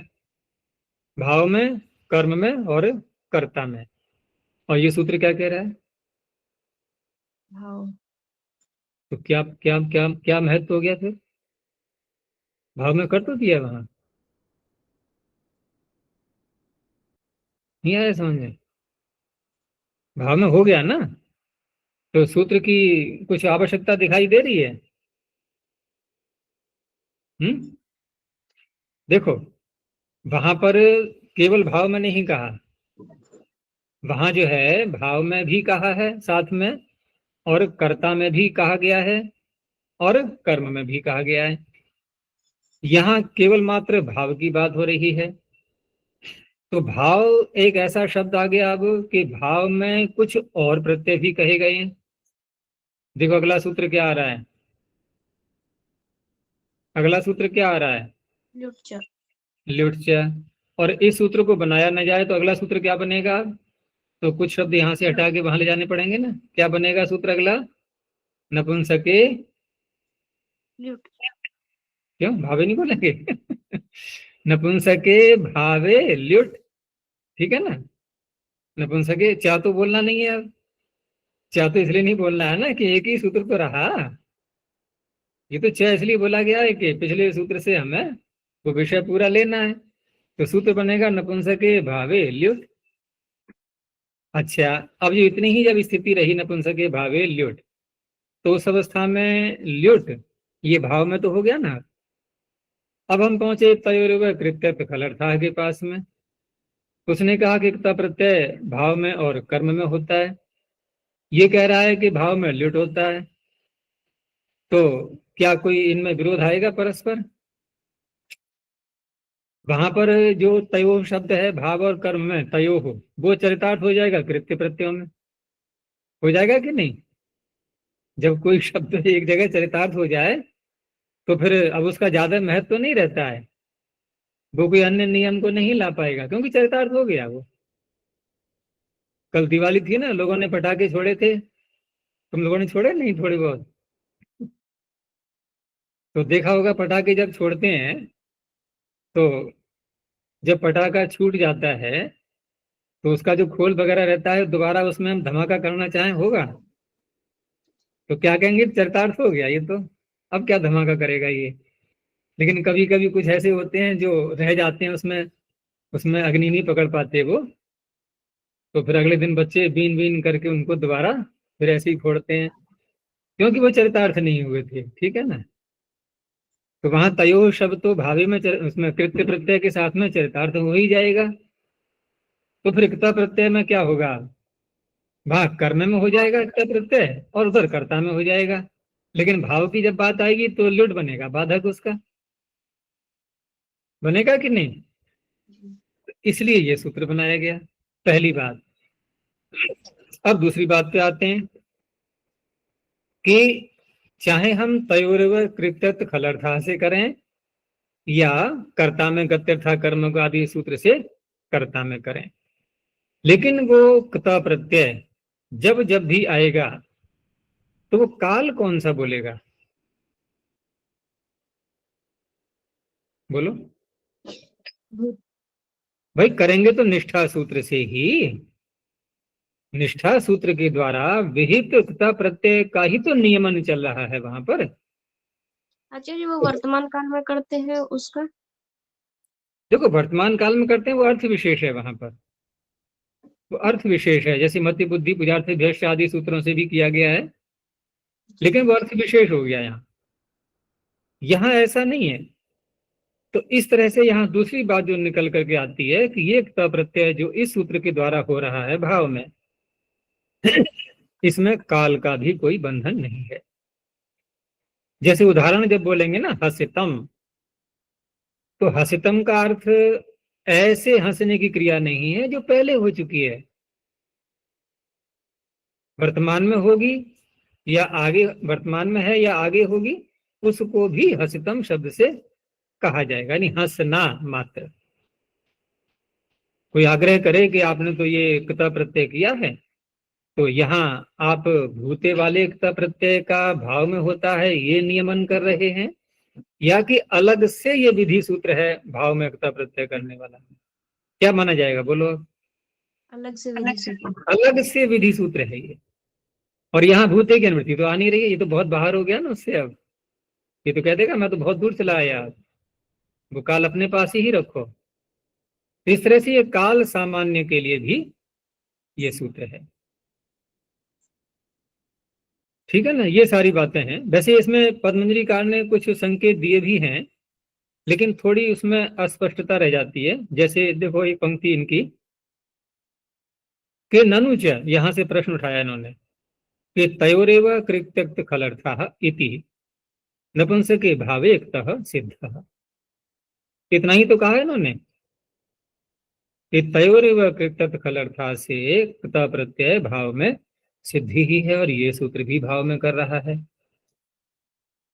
भाव में, कर्म में और कर्ता में। और ये सूत्र क्या कह रहा है? भाव। तो क्या क्या क्या क्या महत्व हो गया फिर? भाव में कर तो दिया वहां, नहीं आया समझ में? भाव में हो गया ना, तो सूत्र की कुछ आवश्यकता दिखाई दे रही है? देखो वहां पर केवल भाव में नहीं कहा, वहां जो है भाव में भी कहा है साथ में, और कर्ता में भी कहा गया है, और कर्म में भी कहा गया है। यहाँ केवल मात्र भाव की बात हो रही है। तो भाव एक ऐसा शब्द आ गया अब कि भाव में कुछ और प्रत्यय भी कहे गए हैं। देखो अगला सूत्र क्या आ रहा है, अगला सूत्र क्या आ रहा है? ल्युट्च। ल्युट्च। और इस सूत्र को बनाया न जाए तो अगला सूत्र क्या बनेगा? तो कुछ शब्द यहाँ से हटा के वहां ले जाने पड़ेंगे ना। क्या बनेगा सूत्र अगला? नपुंसके ल्युट्। क्यों भावे नहीं बोलेंगे? नपुंसके भावे ल्युट, ठीक है ना। नपुंसके चा तो बोलना नहीं है अब, चा तो इसलिए नहीं बोलना है ना कि एक ही सूत्र तो रहा, ये तो चा इसलिए बोला गया है कि पिछले सूत्र से हमें वो विषय पूरा लेना है। तो सूत्र बनेगा नपुंसके भावे ल्युट। अच्छा, अब जो इतनी ही जब स्थिति रही नपुंसके भावे ल्युट, तो उस अवस्था में ल्युट ये भाव में तो हो गया ना। अब हम पहुंचे तयोरेव कृत्यर्थ खलर्थाः के पास में। उसने कहा कि कृता प्रत्यय भाव में और कर्म में होता है, ये कह रहा है कि भाव में ल्युट होता है। तो क्या कोई इनमें विरोध आएगा परस्पर? वहां पर जो तयो शब्द है भाव और कर्म में तयो हो, वो चरितार्थ हो जाएगा कृत्य प्रत्ययों में, हो जाएगा कि नहीं? जब कोई शब्द एक जगह चरितार्थ हो जाए तो फिर अब उसका ज्यादा महत्व तो नहीं रहता है, वो कोई अन्य नियम को नहीं ला पाएगा क्योंकि चरितार्थ हो गया वो। कल दिवाली थी ना, लोगों ने पटाखे छोड़े थे, तुम लोगों ने छोड़े नहीं थोड़े बहुत? तो देखा होगा पटाखे जब छोड़ते हैं तो जब पटाखा छूट जाता है तो उसका जो खोल वगैरह रहता है दोबारा उसमें हम धमाका करना चाहें होगा तो क्या कहेंगे? चरितार्थ हो गया ये तो, अब क्या धमाका करेगा ये। लेकिन कभी कभी कुछ ऐसे होते हैं जो रह जाते हैं उसमें, उसमें अग्नि नहीं पकड़ पाते वो, तो फिर अगले दिन बच्चे बीन बीन करके उनको दोबारा फिर ऐसे ही फोड़ते हैं क्योंकि वो चरितार्थ नहीं हुए थे। ठीक है ना? तो वहां तयो शब्द तो भावी में उसमें कृत्य प्रत्यय के साथ में चरितार्थ हो ही जाएगा। तो फिर क्ता प्रत्यय में क्या होगा? वहां कर्म में हो जाएगा क्ता प्रत्यय और उधर कर्ता में हो जाएगा। लेकिन भाव की जब बात आएगी तो लुट बनेगा बाधक उसका, बनेगा कि नहीं? इसलिए ये सूत्र बनाया गया, पहली बात। अब दूसरी बात पे आते हैं कि चाहे हम तयोरव कृत्यर्थ खलर्था से करें या कर्ता में गत्यर्था कर्म को आदि सूत्र से कर्ता में करें, लेकिन वो क्ता प्रत्यय जब जब भी आएगा तो वो काल कौन सा बोलेगा? बोलो भाई। करेंगे तो निष्ठा सूत्र से ही, निष्ठा सूत्र के द्वारा विहित क्ता प्रत्यय का ही तो नियमन चल रहा है वहां पर। आचार्य वो वर्तमान काल में करते हैं उसका? देखो वर्तमान काल में करते हैं वो अर्थ विशेष है, वहां पर वो अर्थ विशेष है, जैसे मति बुद्धि पुजार्थ भ्यष्ट आदि सूत्रों से भी किया गया है, लेकिन वो अर्थ विशेष हो गया यहाँ। यहाँ ऐसा नहीं है। तो इस तरह से यहाँ दूसरी बात जो निकल करके आती है कि ये क्ता प्रत्यय जो इस सूत्र के द्वारा हो रहा है भाव में, इसमें काल का भी कोई बंधन नहीं है। जैसे उदाहरण जब बोलेंगे ना हसितम, तो हसितम का अर्थ ऐसे हंसने की क्रिया नहीं है जो पहले हो चुकी है, वर्तमान में होगी या आगे, वर्तमान में है या आगे होगी, उसको भी हसितम शब्द से कहा जाएगा, यानी हंसना मात्र। कोई आग्रह करे कि आपने तो ये क्ता प्रत्यय किया है, तो यहाँ आप भूते वाले क्ता प्रत्यय का भाव में होता है ये नियमन कर रहे हैं, या कि अलग से ये विधि सूत्र है भाव में क्ता प्रत्यय करने वाला? क्या माना जाएगा बोलो? अलग से विधि सूत्र। अलग से विधि सूत्र है ये। और यहाँ भूते की अनुवृत्ति तो आ नहीं रही है, ये तो बहुत बाहर हो गया ना उससे। अब ये तो कह देगा मैं तो बहुत दूर चला आया, वो काल अपने पास ही रखो। इस तरह से ये काल सामान्य के लिए भी ये सूत्र है। ठीक है ना? ये सारी बातें हैं। वैसे इसमें पद्मंजरीकार ने कुछ संकेत दिए भी हैं, लेकिन थोड़ी उसमें अस्पष्टता रह जाती है। जैसे देखो एक पंक्ति इनकी कि ननुच, यहां से प्रश्न उठाया इन्होंने कि तयोरेव कृत्यक्त खलर्थः इति नपुंसके भावे क्तः सिद्धः। इतना ही तो कहा है इन्होंने कि तयोरेव कृत्यक्त खलर्था से क्ता प्रत्यय भाव में सिद्धि ही है, और ये सूत्र भी भाव में कर रहा है।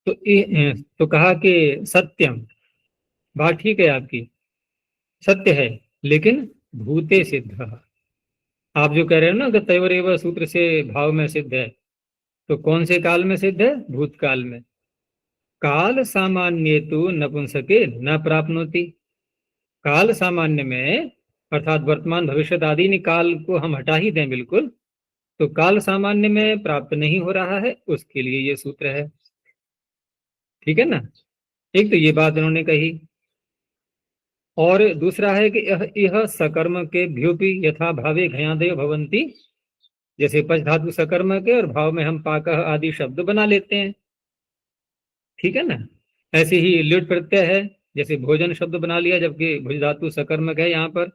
तो कहा कि सत्यम, बात ठीक है आपकी, सत्य है, लेकिन भूते सिद्ध। आप जो कह रहे हो ना कि तयोरेव सूत्र से भाव में सिद्ध है, तो कौन से काल में सिद्ध है? भूतकाल में। काल सामान्य तो नपुंसके न प्राप्नोति। काल सामान्य में अर्थात वर्तमान भविष्य आदि निकाल को हम हटा ही दें बिल्कुल, तो काल सामान्य में प्राप्त नहीं हो रहा है, उसके लिए ये सूत्र है। ठीक है ना? एक तो ये बात इन्होंने कही, और दूसरा है कि यह सकर्म के भ्योपि यथा भावे घयादय भवंती। जैसे पच धातु सकर्म के और भाव में हम पाक आदि शब्द बना लेते हैं, ठीक है ना? ऐसे ही ल्युट प्रत्यय है, जैसे भोजन शब्द बना लिया, जबकि भुज धातु सकर्मक है यहाँ पर,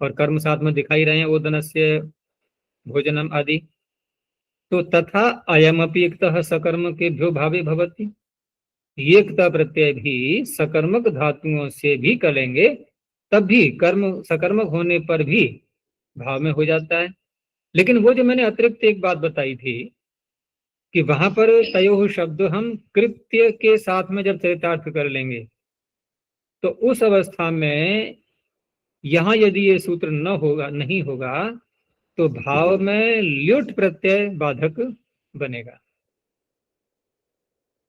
और कर्म साथ में दिखाई रहे हैं ओदनस्य भोजनम आदि। तो तथा अयमपि इक्तः सकर्म के भ्यो भावे भवति, ये क्ता प्रत्यय भी सकर्मक धातुओं से भी करेंगे तब भी कर्म सकर्मक होने पर भी भाव में हो जाता है। लेकिन वो जो मैंने अतिरिक्त एक बात बताई थी कि वहां पर तयोः शब्द हम कृत्य के साथ में जब चरितार्थ कर लेंगे तो उस अवस्था में यहां यदि ये सूत्र न होगा नहीं होगा तो भाव में ल्युट प्रत्यय बाधक बनेगा,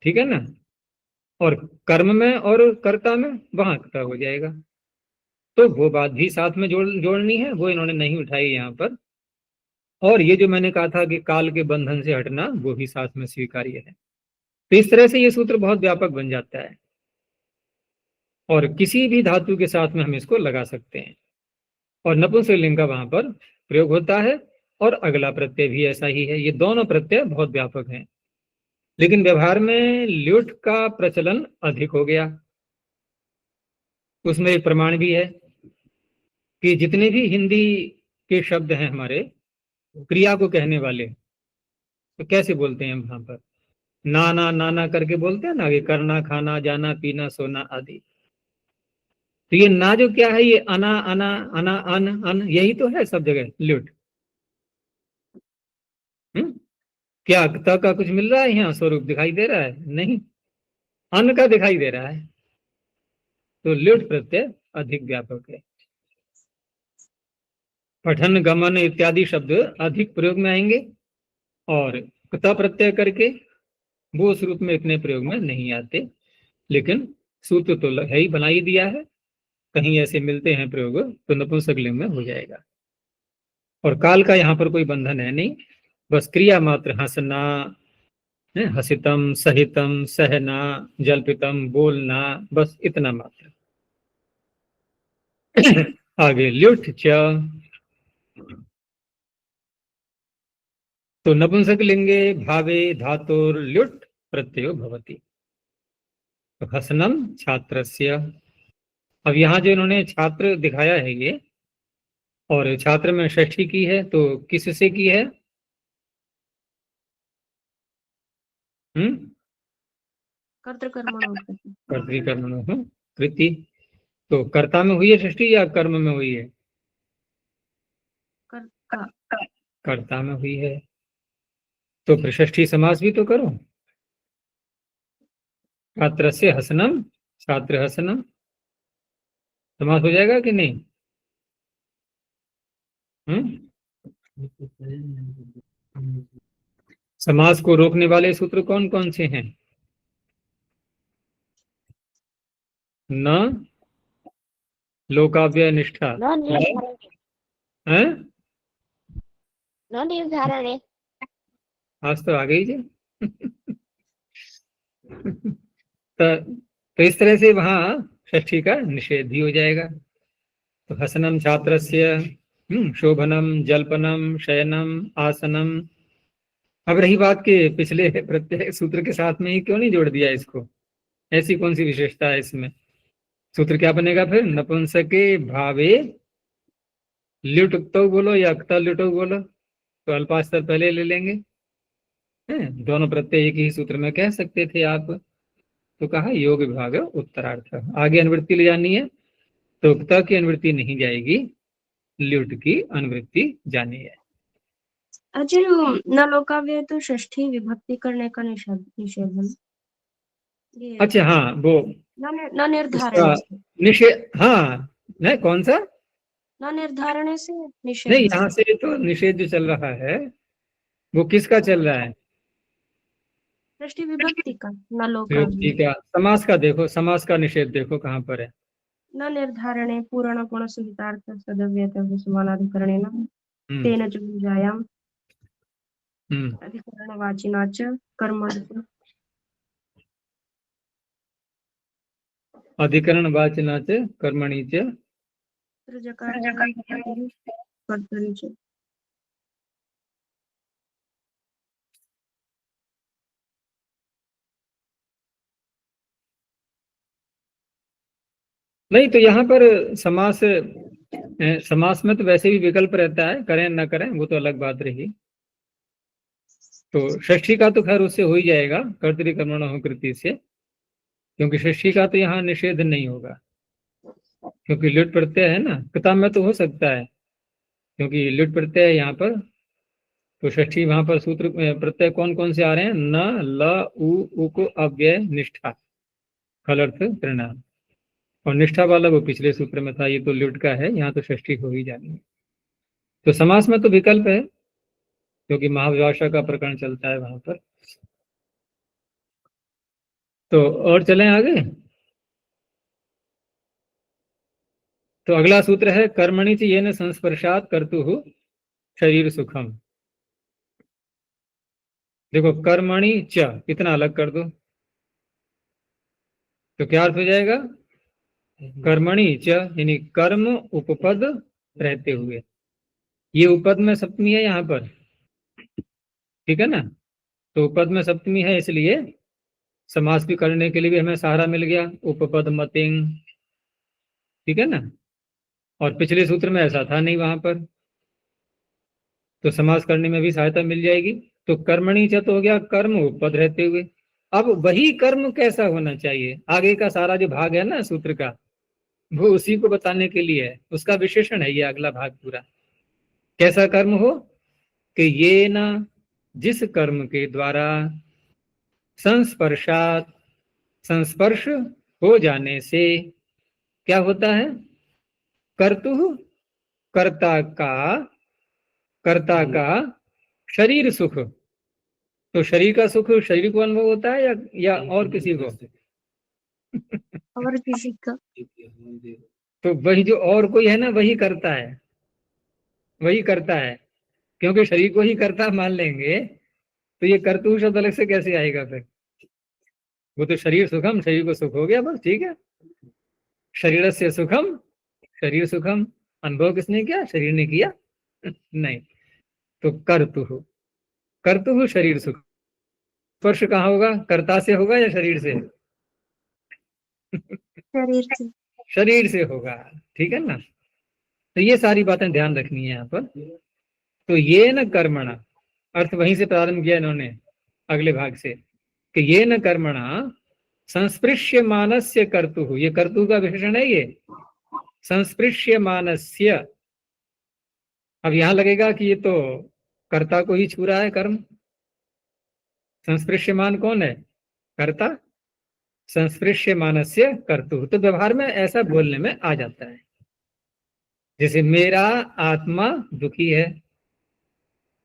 ठीक है ना। और कर्म में और कर्ता में वहां क्ता हो जाएगा। तो वो बात भी साथ में जोड़नी है, वो इन्होंने नहीं उठाई यहाँ पर। और ये जो मैंने कहा था कि काल के बंधन से हटना, वो भी साथ में स्वीकार्य है। तो इस तरह से ये सूत्र बहुत व्यापक बन जाता है और किसी भी धातु के साथ में हम इसको लगा सकते हैं। और नपुंसकलिंग का वहां पर प्रयोग होता है और अगला प्रत्यय भी ऐसा ही है। ये दोनों प्रत्यय बहुत व्यापक हैं, लेकिन व्यवहार में ल्युट का प्रचलन अधिक हो गया। उसमें एक प्रमाण भी है कि जितने भी हिंदी के शब्द हैं हमारे क्रिया को कहने वाले, तो कैसे बोलते हैं वहां पर नाना नाना करके बोलते हैं ना, कि करना खाना जाना पीना सोना आदि। तो ये ना जो क्या है, ये अना अना अना अन अन यही तो है सब जगह ल्युट। क्या त का कुछ मिल रहा है यहाँ, स्वरूप दिखाई दे रहा है? नहीं, अन का दिखाई दे रहा है। तो ल्युट प्रत्यय अधिक व्यापक है। पठन गमन इत्यादि शब्द अधिक प्रयोग में आएंगे और क्ता प्रत्यय करके वो उस रूप में इतने प्रयोग में नहीं आते। लेकिन सूत्र तो है ही, बना ही दिया है। कहीं ऐसे मिलते हैं प्रयोग तो नपुंसकलिंग में हो जाएगा। और काल का यहाँ पर कोई बंधन है नहीं, बस क्रिया मात्र हंसना, हसितम सहितम सहना जल्पितम बोलना, बस इतना मात्र। आगे ल्युट च, तो नपुंसकलिंगे भावे धातुर ल्युट प्रत्ययो भवति। तो हसनम छात्रस्य। अब यहाँ जो इन्होंने छात्र दिखाया है ये, और छात्र में षष्ठी की है, तो किससे की है? कर्तृकर्मणो कृति। तो कर्ता में हुई है षष्ठी या कर्म में हुई है? कर्ता में हुई है। तो फिर षष्ठी समास भी तो करो। छात्र से हसनम, छात्र हसनम समास हो जाएगा कि नहीं? समास को रोकने वाले सूत्र कौन कौन से हैं? न लोकाव्य निष्ठा है, निर्धारण आज तो आ गई जी। तो इस तरह से वहां षष्ठी का निषेध भी हो जाएगा। तो हसनम छात्रस्य, शोभनम जल्पनम शयनम आसनम। अब रही बात के पिछले प्रत्यय सूत्र के साथ में ही क्यों नहीं जोड़ दिया इसको? ऐसी कौन सी विशेषता है इसमें? सूत्र क्या बनेगा फिर? नपुंसके भावे ल्युटुक्तो बोलो या अक्ता ल्युटो बोलो, तो अल्पास्तर पहले ले लेंगे। दोनों प्रत्यय एक ही सूत्र में कह सकते थे आप। तो कहा योग विभाग उत्तरार्थ। आगे अनुवृत्ति ले जानी है, तो उक्ता की अनुवृत्ति नहीं जाएगी, ल्युट की अनुवृत्ति जानी है। अच्छा, न लोकाव्य तो षष्ठी विभक्ति करने का निषेध है। अच्छा हाँ, वो न निर्धारण निषेध, हाँ नहीं, कौन सा? न निर्धारण से निषेध नहीं, यहाँ से तो निषेध जो चल रहा है वो किसका चल रहा है? षष्ठी विभक्ति का, न लोकाव्य। ठीक है, समास का देखो, समास का निषेध देखो कहाँ पर है। न निर्धारणे पूर्ण गुण सहितार्थ सदव्यत समानाधिकरणेन तेन च भुजायाम अधिकरणवाचिना च कर्मणि। अधिकरणवाचिना च कर्मणि च कर्तरि च। नहीं, तो यहाँ पर समास, समास में तो वैसे भी विकल्प रहता है, करें न करें वो तो अलग बात रही। तो षष्ठी का तो खैर उससे हो ही जाएगा, कर्तृकर्मणो कृति से, क्योंकि षष्ठी का तो यहाँ निषेध नहीं होगा, क्योंकि लुट प्रत्यय है ना। किताब में तो हो सकता है, क्योंकि लुट प्रत्यय है यहाँ पर, तो षष्ठी वहां पर सूत्र प्रत्यय कौन कौन से आ रहे हैं? न, ल, उ को अव्यय निष्ठा फलर्थ परिणाम, और निष्ठा वाला वो पिछले सूत्र में था, ये तो लुट का है, यहाँ तो षष्ठी हो ही जानी है। तो समास में तो विकल्प है, क्योंकि महाविभाषा का प्रकरण चलता है वहां पर। तो और चलें आगे। तो अगला सूत्र है कर्मणि च येन संस्पर्शात् कर्तुः शरीर सुखम। देखो कर्मणि च इतना अलग कर दो तो क्या अर्थ हो जाएगा? कर्मणि च यानी कर्म उपपद रहते हुए, ये उपपद में सप्तमी है यहाँ पर, ठीक है ना। तो उपपद में सप्तमी है, इसलिए समास भी करने के लिए भी हमें सहारा मिल गया, उपपद मतिंग, ठीक है ना। और पिछले सूत्र में ऐसा था नहीं वहां पर, तो समास करने में भी सहायता मिल जाएगी। तो कर्मणि च तो हो गया कर्म उपपद रहते हुए। अब वही कर्म कैसा होना चाहिए, आगे का सारा जो भाग है ना सूत्र का, वो उसी को बताने के लिए है, उसका विशेषण है ये अगला भाग पूरा। कैसा कर्म हो कि ये न, जिस कर्म के द्वारा संस्पर्शात, संस्पर्श हो जाने से क्या होता है? कर्तुः कर्ता का शरीर सुख। तो शरीर का सुख शरीर को अनुभव होता है या और किसी को? और किसी का। तो वही जो और कोई है ना, वही करता है, वही करता है, क्योंकि शरीर को ही करता मान लेंगे, तो ये कर्तु शब्द अलग से कैसे आएगा फिर? वो तो शरीर सुखम, शरीर को सुख हो गया बस, ठीक है। शरीर से सुखम, शरीर सुखम, अनुभव किसने किया? शरीर ने किया नहीं। तो कर्तु शरीर सुख। स्पर्श कहाँ होगा? कर्ता से होगा या शरीर से? शरीर से। शरीर से होगा, ठीक है ना। तो ये सारी बातें ध्यान रखनी है यहाँ पर। तो ये न कर्मणा, अर्थ वहीं से प्रारंभ किया इन्होंने अगले भाग से, कि ये न कर्मणा संस्पृश्य मानस्य कर्तु, ये कर्तु का विशेषण है ये, संस्पृश्य मानस्य। अब यहां लगेगा कि ये तो कर्ता को ही छू रहा है कर्म। संस्पृश्यमान कौन है? कर्ता। संस्पृश्य मानस्य कर्तु, तो व्यवहार में ऐसा बोलने में आ जाता है, जैसे मेरा आत्मा दुखी है,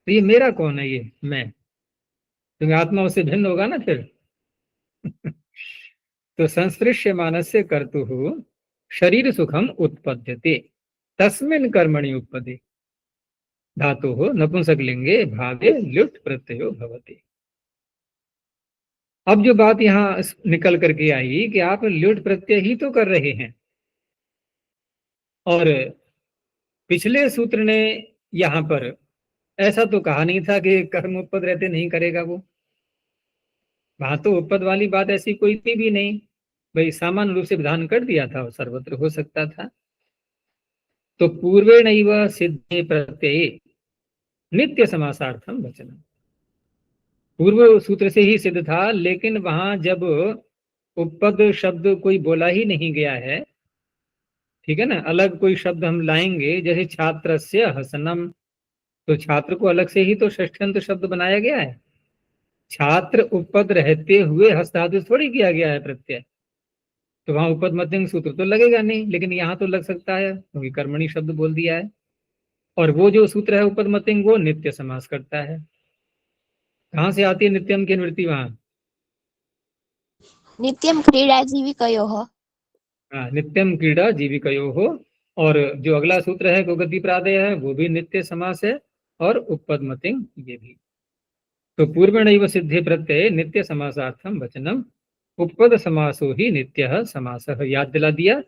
तो ये मेरा कौन है? ये मैं, क्योंकि आत्मा उससे भिन्न होगा ना फिर। तो संस्पृश्य मानस्य कर्तुः शरीर सुखम उत्पद्यते तस्मिन् कर्मणि उपपदे धातुः नपुंसकलिंगे भावे ल्युट् प्रत्ययो भवति। अब जो बात यहाँ निकल करके आई कि आप ल्युट् प्रत्यय ही तो कर रहे हैं, और पिछले सूत्र ने यहाँ पर ऐसा तो कहा नहीं था कि कर्म उपपद रहते नहीं करेगा वो। वहां तो उपपद वाली बात ऐसी कोई थी भी नहीं, भाई सामान्य रूप से विधान कर दिया था, सर्वत्र हो सकता था। तो पूर्वेणैव सिद्धे प्रत्यये नित्य समासार्थम वचनम, पूर्व सूत्र से ही सिद्ध था, लेकिन वहां जब उपपद शब्द कोई बोला ही नहीं गया है, ठीक है ना, अलग कोई शब्द हम लाएंगे, जैसे छात्रस्य हसनम, तो छात्र को अलग से ही तो षष्ठ्यंत शब्द बनाया गया है। छात्र उपपद रहते हुए हस्त धातु थोड़ी किया गया है प्रत्यय, तो वहां उपपद मध्यम सूत्र तो लगेगा नहीं, लेकिन यहाँ तो लग सकता है क्योंकि कर्मणि शब्द बोल दिया है। और वो जो सूत्र है उपपद मध्यम, वो नित्य समास करता है। कहाँ से आती है नित्यम की निवृत्ति? वहां नित्यम क्रीडा जीविकयोः। हाँ, नित्यम क्रीडा जीविकयोः। और जो अगला सूत्र है गति प्रादय है, वो भी नित्य समास है, और उपपद मतिंग ये भी। तो पूर्वणैव सिद्धे प्रत्यय नित्य समासार्थम वचनम उपपद समासो ही नित्य समासः, याद दिला दिया,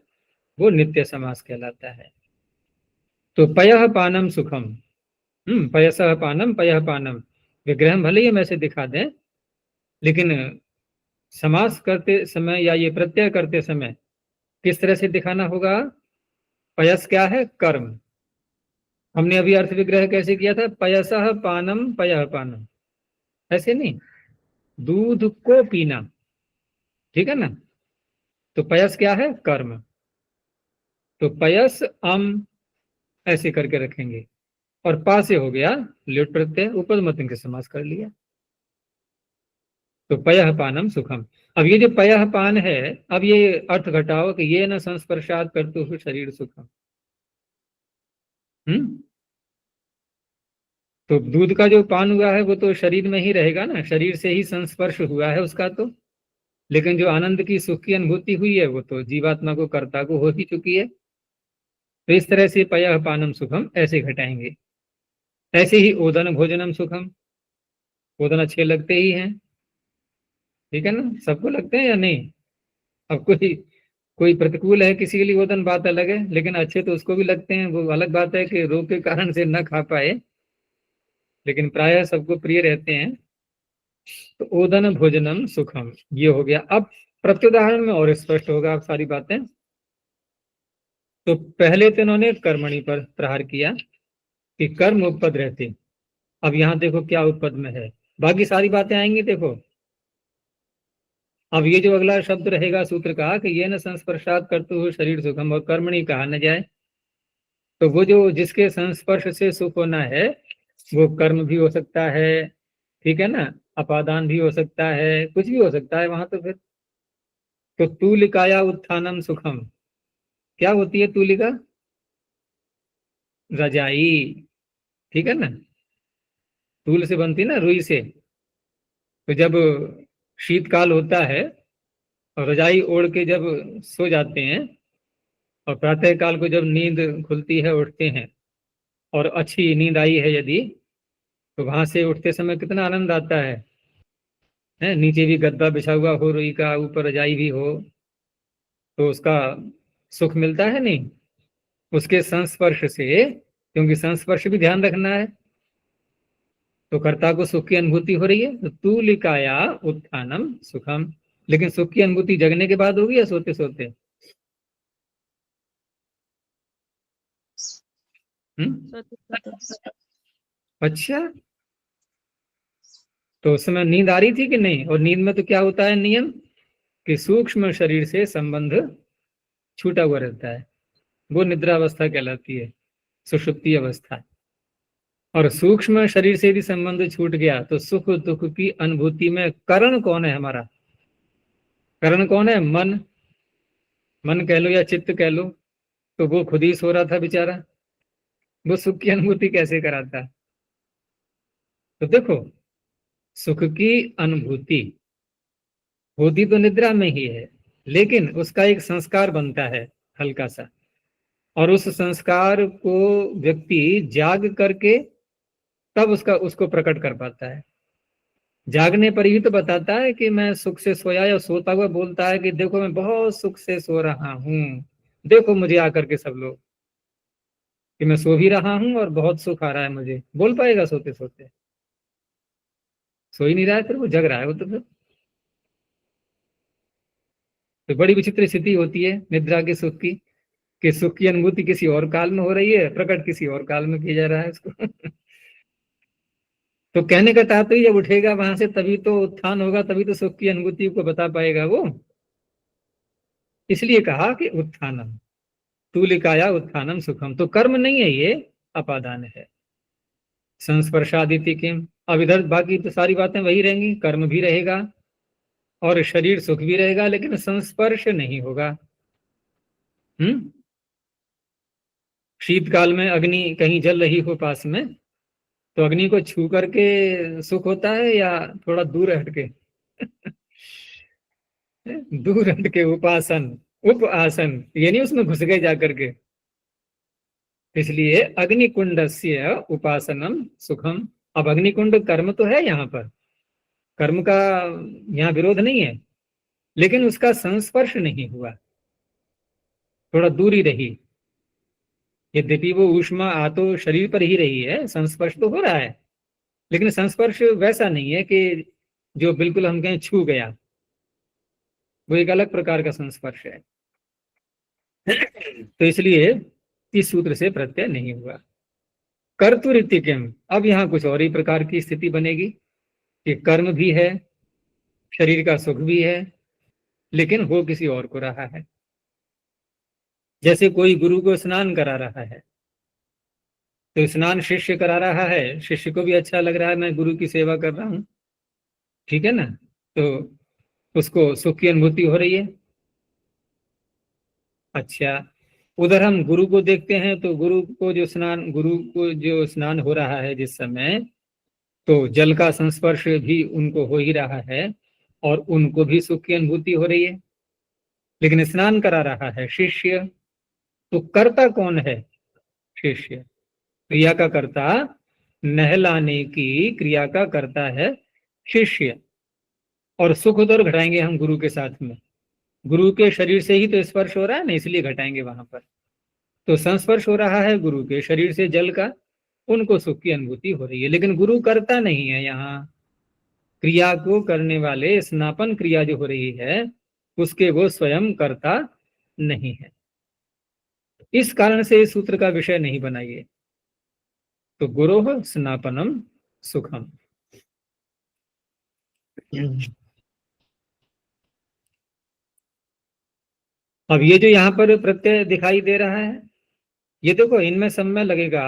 वो नित्य समास कहलाता है। तो पयः पानम सुखम, पयसः पानम पयः पानम, विग्रह भले ही हम ऐसे दिखा दें, लेकिन समास करते समय या ये प्रत्यय करते समय किस तरह से दिखाना होगा? पयस क्या है? कर्म। हमने अभी अर्थ विग्रह कैसे किया था? पयसः पानम पयः पानम, ऐसे नहीं, दूध को पीना, ठीक है ना। तो पयस क्या है? कर्म। तो पयस अम ऐसे करके रखेंगे, और पा से हो गया ल्युट प्रत्यय, उपद मध्यम के समास कर लिया। तो पयः पानम सुखम। अब ये जो पयः पान है, अब ये अर्थ घटाओ कि ये न संस्पर्शात कर्तुः शरीर सुखम। तो दूध का जो पान हुआ है वो तो शरीर में ही रहेगा ना, शरीर से ही संस्पर्श हुआ है उसका तो। लेकिन जो आनंद की सुख की अनुभूति हुई है वो तो जीवात्मा को, कर्ता को हो ही चुकी है। तो इस तरह से पयः पानम सुखम ऐसे घटाएंगे। ऐसे ही ओदन भोजनम सुखम, ओदन अच्छे लगते ही हैं, ठीक है ना, सबको लगते हैं या नहीं। अब कोई कोई प्रतिकूल है किसी के लिए ओदन, बात अलग है, लेकिन अच्छे तो उसको भी लगते हैं। वो अलग बात है कि रोग के कारण से न खा पाए, लेकिन प्रायः सबको प्रिय रहते हैं। तो ओदन भोजनम सुखम ये हो गया। अब प्रत्युदाहरण में और स्पष्ट होगा अब सारी बातें। तो पहले तो इन्होंने कर्मणि पर प्रहार किया कि कर्म उपपद रहते। अब यहाँ देखो क्या उपपद में है, बाकी सारी बातें आएंगी देखो। अब ये जो अगला शब्द रहेगा सूत्र का कि ये न संस्पर्शात कर्तुः शरीर सुखम, और कर्मणि कहा न जाए, तो वो जो जिसके संस्पर्श से सुख होना है वो कर्म भी हो सकता है, ठीक है ना, अपादान भी हो सकता है, कुछ भी हो सकता है वहां। तो फिर तो तूलिकाया उत्थानम सुखम, क्या होती है तूलिका? रजाई, ठीक है ना, तूल से बनती ना, रुई से। तो जब शीतकाल होता है और रजाई ओढ़ के जब सो जाते हैं, और प्रातः काल को जब नींद खुलती है, उठते हैं, और अच्छी नींद आई है यदि, तो वहां से उठते समय कितना आनंद आता है, नीचे भी गद्दा बिछा हुआ हो रुई का, ऊपर रजाई भी हो, तो उसका सुख मिलता है नहीं उसके संस्पर्श से, क्योंकि संस्पर्श भी ध्यान रखना है। तो कर्ता को सुख की अनुभूति हो रही है, तो तूलिकाया उत्थानम सुखम। लेकिन सुख की अनुभूति जगने के बाद होगी या सोते सोते? अच्छा, तो उस समय नींद आ रही थी कि नहीं? और नींद में तो क्या होता है नियम कि सूक्ष्म शरीर से संबंध छूटा हुआ रहता है, वो निद्रा अवस्था कहलाती है, सुषुप्ति अवस्था। और सूक्ष्म शरीर से भी संबंध छूट गया तो सुख दुख की अनुभूति में करण कौन है हमारा? करण कौन है? मन। मन कह लो या चित्त कह लो, तो वो खुद ही सो रहा था बेचारा, वो सुख की अनुभूति कैसे कराता? तो देखो, सुख की अनुभूति होती तो निद्रा में ही है, लेकिन उसका एक संस्कार बनता है हल्का सा, और उस संस्कार को व्यक्ति जाग करके तब उसको प्रकट कर पाता है। जागने पर ही तो बताता है कि मैं सुख से सोया, या सोता हुआ बोलता है कि देखो मैं बहुत सुख से सो रहा हूं, देखो मुझे आकर के सब लोग, कि मैं सो भी रहा हूं और बहुत सुख आ रहा है मुझे। बोल पाएगा सोते सोते? सो ही नहीं रहा है, फिर वो जग रहा है वो तो फिर। तो बड़ी विचित्र स्थिति होती है निद्रा के सुख की, कि सुख की अनुभूति किसी और काल में हो रही है, प्रकट किसी और काल में किया जा रहा है उसको। तो कहने का तात्पर्य जब उठेगा वहां से तभी तो उत्थान होगा, तभी तो सुख की अनुभूति को बता पाएगा वो। इसलिए कहा कि उत्थानम, तूलिकाया उत्थानम सुखम। तो कर्म नहीं है ये, अपादान है। संस्पर्शादिति किम, अब इधर बाकी तो सारी बातें वही रहेंगी, कर्म भी रहेगा और शरीर सुख भी रहेगा, लेकिन संस्पर्श नहीं होगा। शीतकाल में अग्नि कहीं जल रही हो पास में, तो अग्नि को छू करके सुख होता है या थोड़ा दूर हटके? दूर हटके उपासन, उप आसन, ये नहीं उसमें घुस गए जाकर के। इसलिए अग्निकुंडस्य उपासनम सुखम। अब अग्निकुंड कर्म तो है यहाँ पर, कर्म का यहाँ विरोध नहीं है, लेकिन उसका संस्पर्श नहीं हुआ, थोड़ा दूरी रही। यद्यपि वो ऊष्मा आ तो शरीर पर ही रही है, संस्पर्श तो हो रहा है, लेकिन संस्पर्श वैसा नहीं है कि जो बिल्कुल हम कहें छू गया, वो एक अलग प्रकार का संस्पर्श है। तो इसलिए इस सूत्र से प्रत्यय नहीं हुआ। कर्तुरीति किम, अब यहाँ कुछ और ही प्रकार की स्थिति बनेगी। कि कर्म भी है, शरीर का सुख भी है, लेकिन हो किसी और को रहा है। जैसे कोई गुरु को स्नान करा रहा है, तो स्नान शिष्य करा रहा है, शिष्य को भी अच्छा लग रहा है, मैं गुरु की सेवा कर रहा हूं, ठीक है ना, तो उसको सुख की अनुभूति हो रही है। अच्छा, उधर हम गुरु को देखते हैं, तो गुरु को जो स्नान हो रहा है जिस समय, तो जल का संस्पर्श भी उनको हो ही रहा है और उनको भी सुख की अनुभूति हो रही है। लेकिन स्नान करा रहा है शिष्य, तो कर्ता कौन है? शिष्य। क्रिया का कर्ता, नहलाने की क्रिया का कर्ता है शिष्य। और सुख उधर घटाएंगे हम गुरु के साथ में, गुरु के शरीर से ही तो स्पर्श हो रहा है ना, इसलिए घटाएंगे वहां पर। तो संस्पर्श हो रहा है गुरु के शरीर से जल का, उनको सुख की अनुभूति हो रही है। लेकिन गुरु करता नहीं है, यहाँ क्रिया को करने वाले, स्नापन क्रिया जो हो रही है उसके वो स्वयं करता नहीं है। इस कारण से इस सूत्र का विषय नहीं बनाइए। तो गुरोः स्नापनम सुखम। अब ये जो यहाँ पर प्रत्यय दिखाई दे रहा है, ये देखो इनमें सब में लगेगा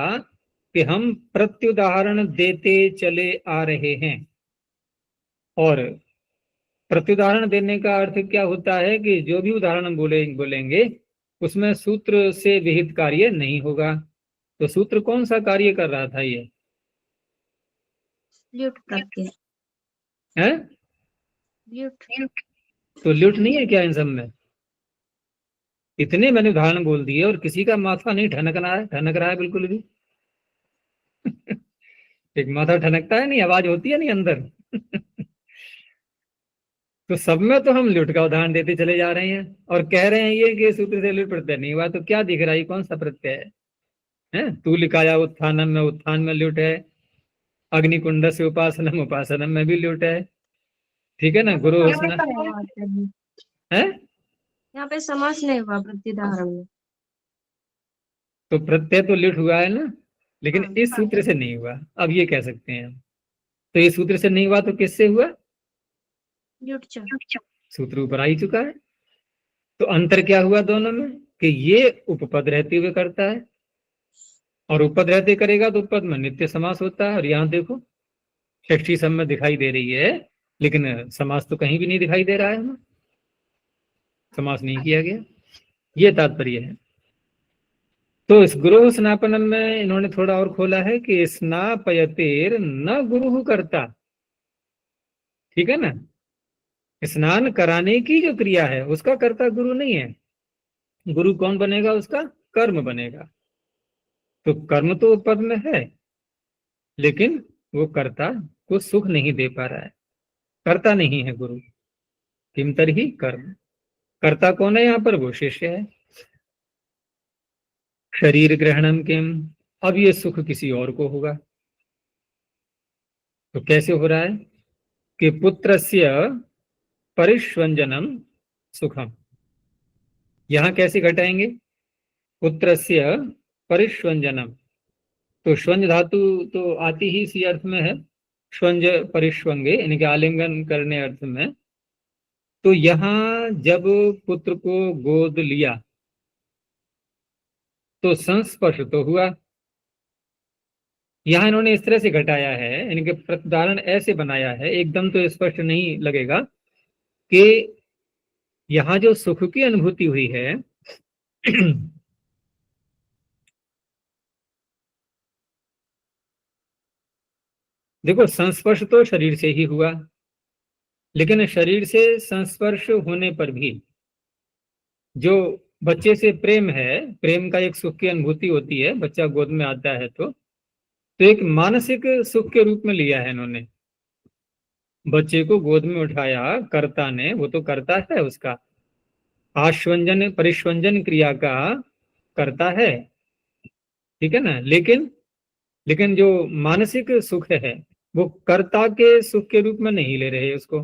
कि हम प्रत्युदाहरण देते चले आ रहे हैं। और प्रत्युदाहरण देने का अर्थ क्या होता है कि जो भी उदाहरण हम बोलेंगे उसमें सूत्र से विहित कार्य नहीं होगा। तो सूत्र कौन सा कार्य कर रहा था ये? ल्युट् प्रत्यय। है? ल्युट्। तो ल्युट् नहीं है क्या इन सब में? इतने मैंने उदाहरण बोल दिए और किसी का माथा नहीं ठनक रहा है बिल्कुल भी। एक माथा ठनकता है नहीं, आवाज होती है नहीं अंदर। तो सब में तो हम ल्युट् का उदाहरण देते चले जा रहे हैं और कह रहे हैं ये कि सूत्र से ल्युट् प्रत्यय नहीं हुआ। तो क्या दिख रहा है, कौन सा प्रत्यय है? तूलिकाया उत्थानम में उत्थान में ल्युट् है, अग्निकुंड से उपासनम में भी ल्युट् है, ठीक है ना। गुरु है, यहाँ पे समास नहीं हुआ प्रत्युदाहरण में। तो प्रत्यय तो ल्युट् हुआ है ना, लेकिन हाँ। इस सूत्र से नहीं हुआ। अब ये कह सकते हैं हम, तो ये सूत्र से नहीं हुआ तो किससे हुआ? ल्युट् च। सूत्र ऊपर आ ही चुका है। तो अंतर क्या हुआ दोनों में कि ये उपपद रहते हुए करता है और उपपद रहते करेगा तो उपपद में नित्य समास होता है। और यहाँ देखो षष्ठी सब में दिखाई दे रही है, लेकिन समास तो कहीं भी नहीं दिखाई दे रहा है, हमें समास नहीं किया गया। ये तात्पर्य है। तो इस गुरु स्नापनम में इन्होंने थोड़ा और खोला है कि स्नापयतेर न गुरु करता, ठीक है ना। स्नान कराने की जो क्रिया है उसका कर्ता गुरु नहीं है। गुरु कौन बनेगा? उसका कर्म बनेगा। तो कर्म तो पद में है, लेकिन वो कर्ता को सुख नहीं दे पा रहा है, कर्ता नहीं है गुरु। किम तरहि कर्म, कर्ता कौन है यहाँ पर? वो शिष्य है। शरीर ग्रहणम किम, अब ये सुख किसी और को होगा। तो कैसे हो रहा है कि पुत्रस्य परिष्वंजनम सुखम। यहां कैसे घटाएंगे? पुत्रस्य परिष्वंजनम, तो स्वंज धातु तो आती ही इसी अर्थ में है, स्वंज परिष्वंगे, यानी कि आलिंगन करने अर्थ में। तो यहां जब पुत्र को गोद लिया तो संस्पर्श तो हुआ। यहां इन्होंने इस तरह से घटाया है, यानी कि प्रतिदारण ऐसे बनाया है, एकदम तो स्पष्ट नहीं लगेगा कि यहां जो सुख की अनुभूति हुई है देखो संस्पर्श तो शरीर से ही हुआ, लेकिन शरीर से संस्पर्श होने पर भी जो बच्चे से प्रेम है, प्रेम का एक सुख की अनुभूति होती है, बच्चा गोद में आता है तो एक मानसिक सुख के रूप में लिया है इन्होंने। बच्चे को गोद में उठाया कर्ता ने, वो तो करता है, उसका आश्वंजन परिष्वंजन क्रिया का करता है, ठीक है ना। लेकिन जो मानसिक सुख है वो कर्ता के सुख के रूप में नहीं ले रहे उसको।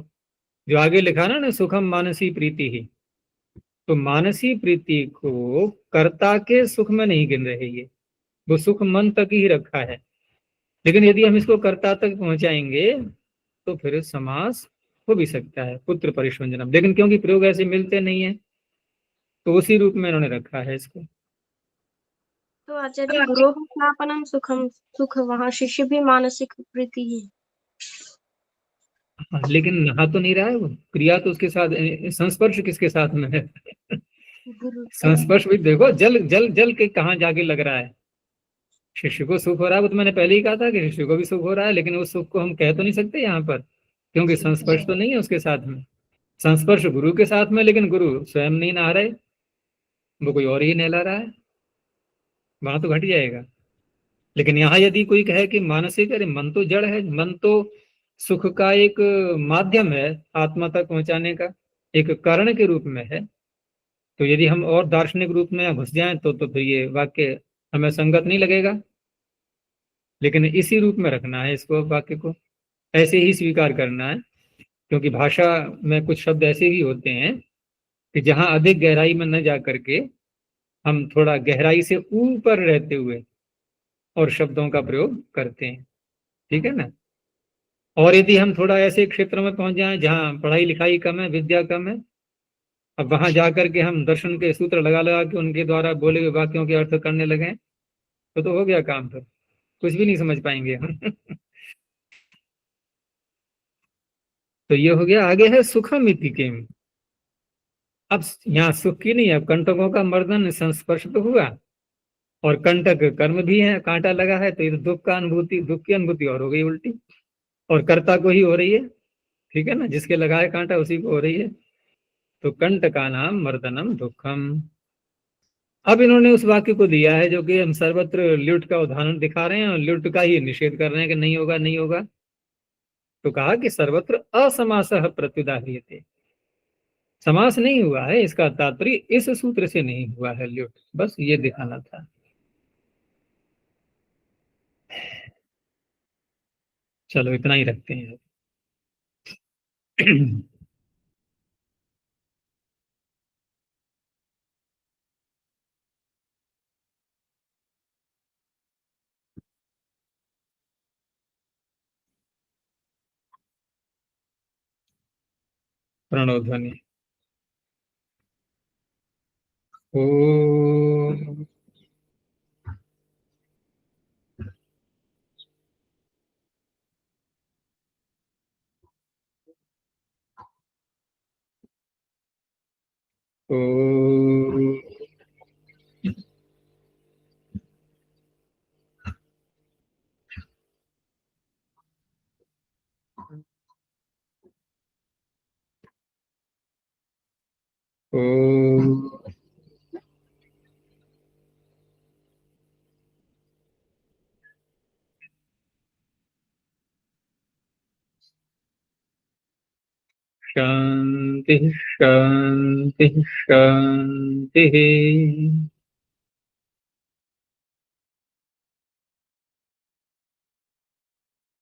जो आगे लिखा ना सुखम मानसी प्रीति ही, तो मानसी प्रीति को कर्ता के सुख में नहीं गिन रहे ये, वो सुख मन तक ही रखा है। लेकिन यदि हम इसको कर्ता तक पहुंचाएंगे तो फिर समास हो भी सकता है, पुत्र परिष्वंजनम। लेकिन क्योंकि प्रयोग ऐसे मिलते नहीं है तो उसी रूप में इन्होंने रखा है इसको। तो आचार्य गुरोः स्नापनम सुखम, सुख वहाँ शिष्य भी मानसिक प्रीति है। हाँ, लेकिन नहा तो नहीं रहा है वो, क्रिया तो उसके साथ, संस्पर्श किसके साथ में है? गुरु संस्पर्श भी देखो, जल जल जल के कहाँ जाके लग रहा है। शिष्य को सुख हो रहा है, वो तो मैंने पहले ही कहा था कि शिष्य को भी सुख हो रहा है, लेकिन उस सुख को हम कह तो नहीं सकते यहाँ पर, क्योंकि संस्पर्श तो नहीं है उसके साथ में। संस्पर्श गुरु के साथ में, लेकिन गुरु स्वयं नहीं नहा रहे, वो कोई और ही नहला रहा है, वहां तो घट जाएगा। लेकिन यहाँ यदि कोई कहे कि मानसिक, अरे मन तो जड़ है, मन तो सुख का एक माध्यम है आत्मा तक पहुंचाने का, एक कारण के रूप में है। तो यदि हम और दार्शनिक रूप में घुस जाएं तो फिर ये वाक्य हमें संगत नहीं लगेगा। लेकिन इसी रूप में रखना है इसको, वाक्य को ऐसे ही स्वीकार करना है, क्योंकि भाषा में कुछ शब्द ऐसे भी होते हैं कि जहां अधिक गहराई में न जा करके हम थोड़ा गहराई से ऊपर रहते हुए और शब्दों का प्रयोग करते हैं, ठीक है ना। और यदि हम थोड़ा ऐसे क्षेत्र में पहुंच जाएं जहां पढ़ाई लिखाई कम है, विद्या कम है, अब वहां जाकर के हम दर्शन के सूत्र लगा लगा के उनके द्वारा बोले हुए वाक्यों के अर्थ करने लगे तो हो गया काम, फिर कुछ भी नहीं समझ पाएंगे हम। तो ये हो गया। आगे है सुखम इति किम। अब यहाँ सुख की नहीं, अब कंटकों का मर्दन संस्पर्श तो हुआ, और कंटक कर्म भी है, कांटा लगा है, तो ये तो दुख का अनुभूति, दुख की अनुभूति और हो गई उल्टी, और कर्ता को ही हो रही है, ठीक है ना, जिसके लगा है कांटा उसी को हो रही है। तो कंटका नाम मर्दनम दुखम। अब इन्होंने उस वाक्य को दिया है जो कि हम सर्वत्र ल्युट का उदाहरण दिखा रहे हैं और ल्युट का ही निषेध कर रहे हैं कि नहीं होगा नहीं होगा। तो कहा कि सर्वत्र असमासः प्रत्युदाह्रियते, समास नहीं हुआ है, इसका तात्पर्य इस सूत्र से नहीं हुआ है ल्युट, बस ये दिखाना था। चलो इतना ही रखते हैं। प्रणव ध्वनि। ओ ओ ओ शांति शांति शांति।